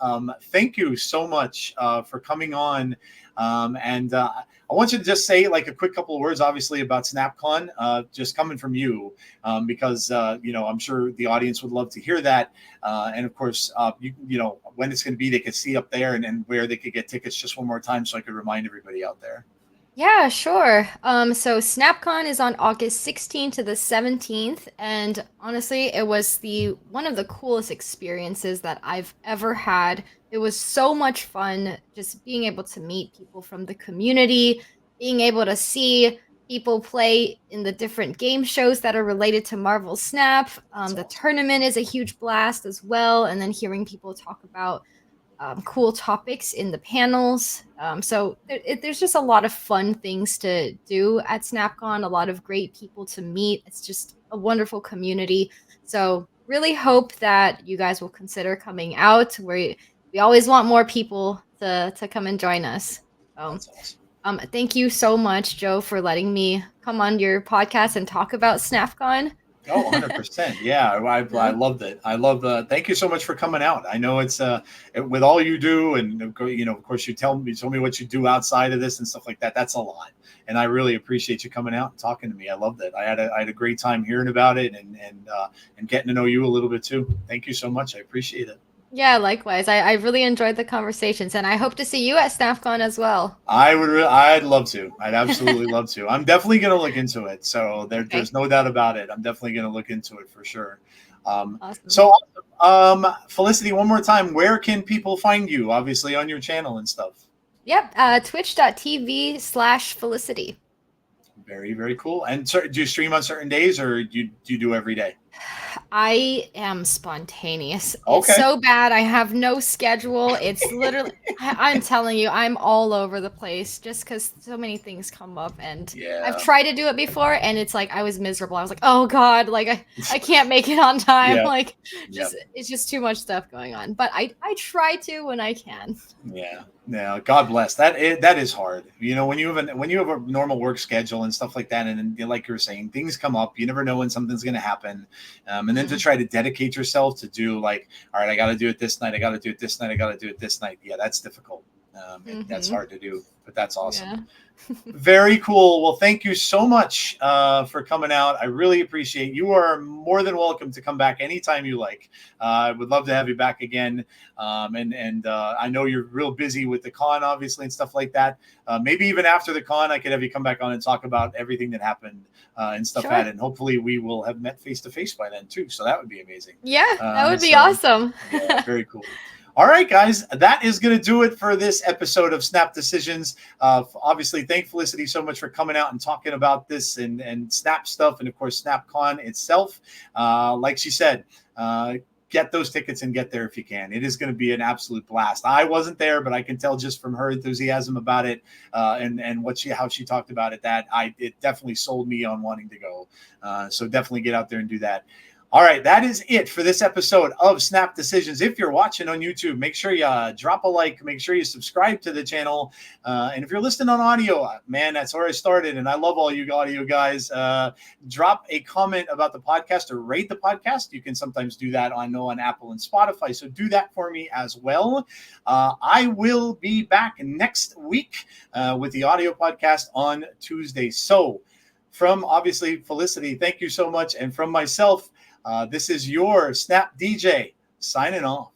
thank you so much for coming on. And I want you to just say like a quick couple of words, obviously about SnapCon, just coming from you, because I'm sure the audience would love to hear that. And of course, when it's going to be, they could see up there and where they could get tickets. Just one more time, so I could remind everybody out there. Yeah, sure. So SnapCon is on August 16th to the 17th, and honestly, it was the one of the coolest experiences that I've ever had. It was so much fun just being able to meet people from the community, being able to see people play in the different game shows that are related to Marvel Snap. That's The awesome. tournament is a huge blast as well, and then hearing people talk about cool topics in the panels. So there's just a lot of fun things to do at SNAPCon, a lot of great people to meet. It's just a wonderful community. So really hope that you guys will consider coming out. We always want more people to come and join us. That's awesome. Thank you so much, Joe, for letting me come on your podcast and talk about SNAPCon. Oh, 100%. Yeah, I loved it. I love thank you so much for coming out. I know it's with all you do, and of course you told me what you do outside of this and stuff like that. That's a lot. And I really appreciate you coming out and talking to me. I loved it. I had a great time hearing about it and getting to know you a little bit too. Thank you so much. I appreciate it. Yeah, likewise. I really enjoyed the conversations, and I hope to see you at SNAPCon as well. I'd love to. I'd absolutely love to. I'm definitely going to look into it. So there's no doubt about it. I'm definitely going to look into it for sure. Awesome. So, Felicity, one more time, where can people find you? Obviously on your channel and stuff. Yep. Twitch.tv/Felicity. Very, very cool. And do you stream on certain days, or do you do every day? I am spontaneous. Okay. It's so bad. I have no schedule. It's literally, I'm telling you, I'm all over the place just because so many things come up. And Yeah. I've tried to do it before, and it's like I was miserable. I was like, oh God, like I can't make it on time. Yeah. Like, it's just too much stuff going on. But I try to when I can. Yeah. Yeah, God bless. That is hard. When you have a normal work schedule and stuff like that, and then, like you were saying, things come up. You never know when something's going to happen, and then to try to dedicate yourself to do like, all right, I got to do it this night. I got to do it this night. I got to do it this night. Yeah, that's difficult. That's hard to do, but that's awesome. Yeah. Very cool. Well, thank you so much for coming out. I really appreciate it. You are more than welcome to come back anytime you like. I would love to have you back again. And I know you're real busy with the con, obviously, and stuff like that. Maybe even after the con, I could have you come back on and talk about everything that happened and stuff like that. And hopefully we will have met face to face by then too. So that would be amazing. Yeah, that would be awesome. Yeah, very cool. All right, guys, that is going to do it for this episode of Snap Decisions. Obviously, thank Felicity so much for coming out and talking about this and Snap stuff, and of course, SnapCon itself. Like she said, get those tickets and get there if you can. It is going to be an absolute blast. I wasn't there, but I can tell just from her enthusiasm about it and how she talked about it that it definitely sold me on wanting to go. So definitely get out there and do that. All right, that is it for this episode of Snap Decisions. If you're watching on YouTube, make sure you drop a like. Make sure you subscribe to the channel. And if you're listening on audio, man, that's where I started. And I love all you audio guys. Drop a comment about the podcast or rate the podcast. You can sometimes do that, I know, on Apple and Spotify. So do that for me as well. I will be back next week with the audio podcast on Tuesday. So from, obviously, Felicity, thank you so much. And from myself, this is your Snap DJ signing off.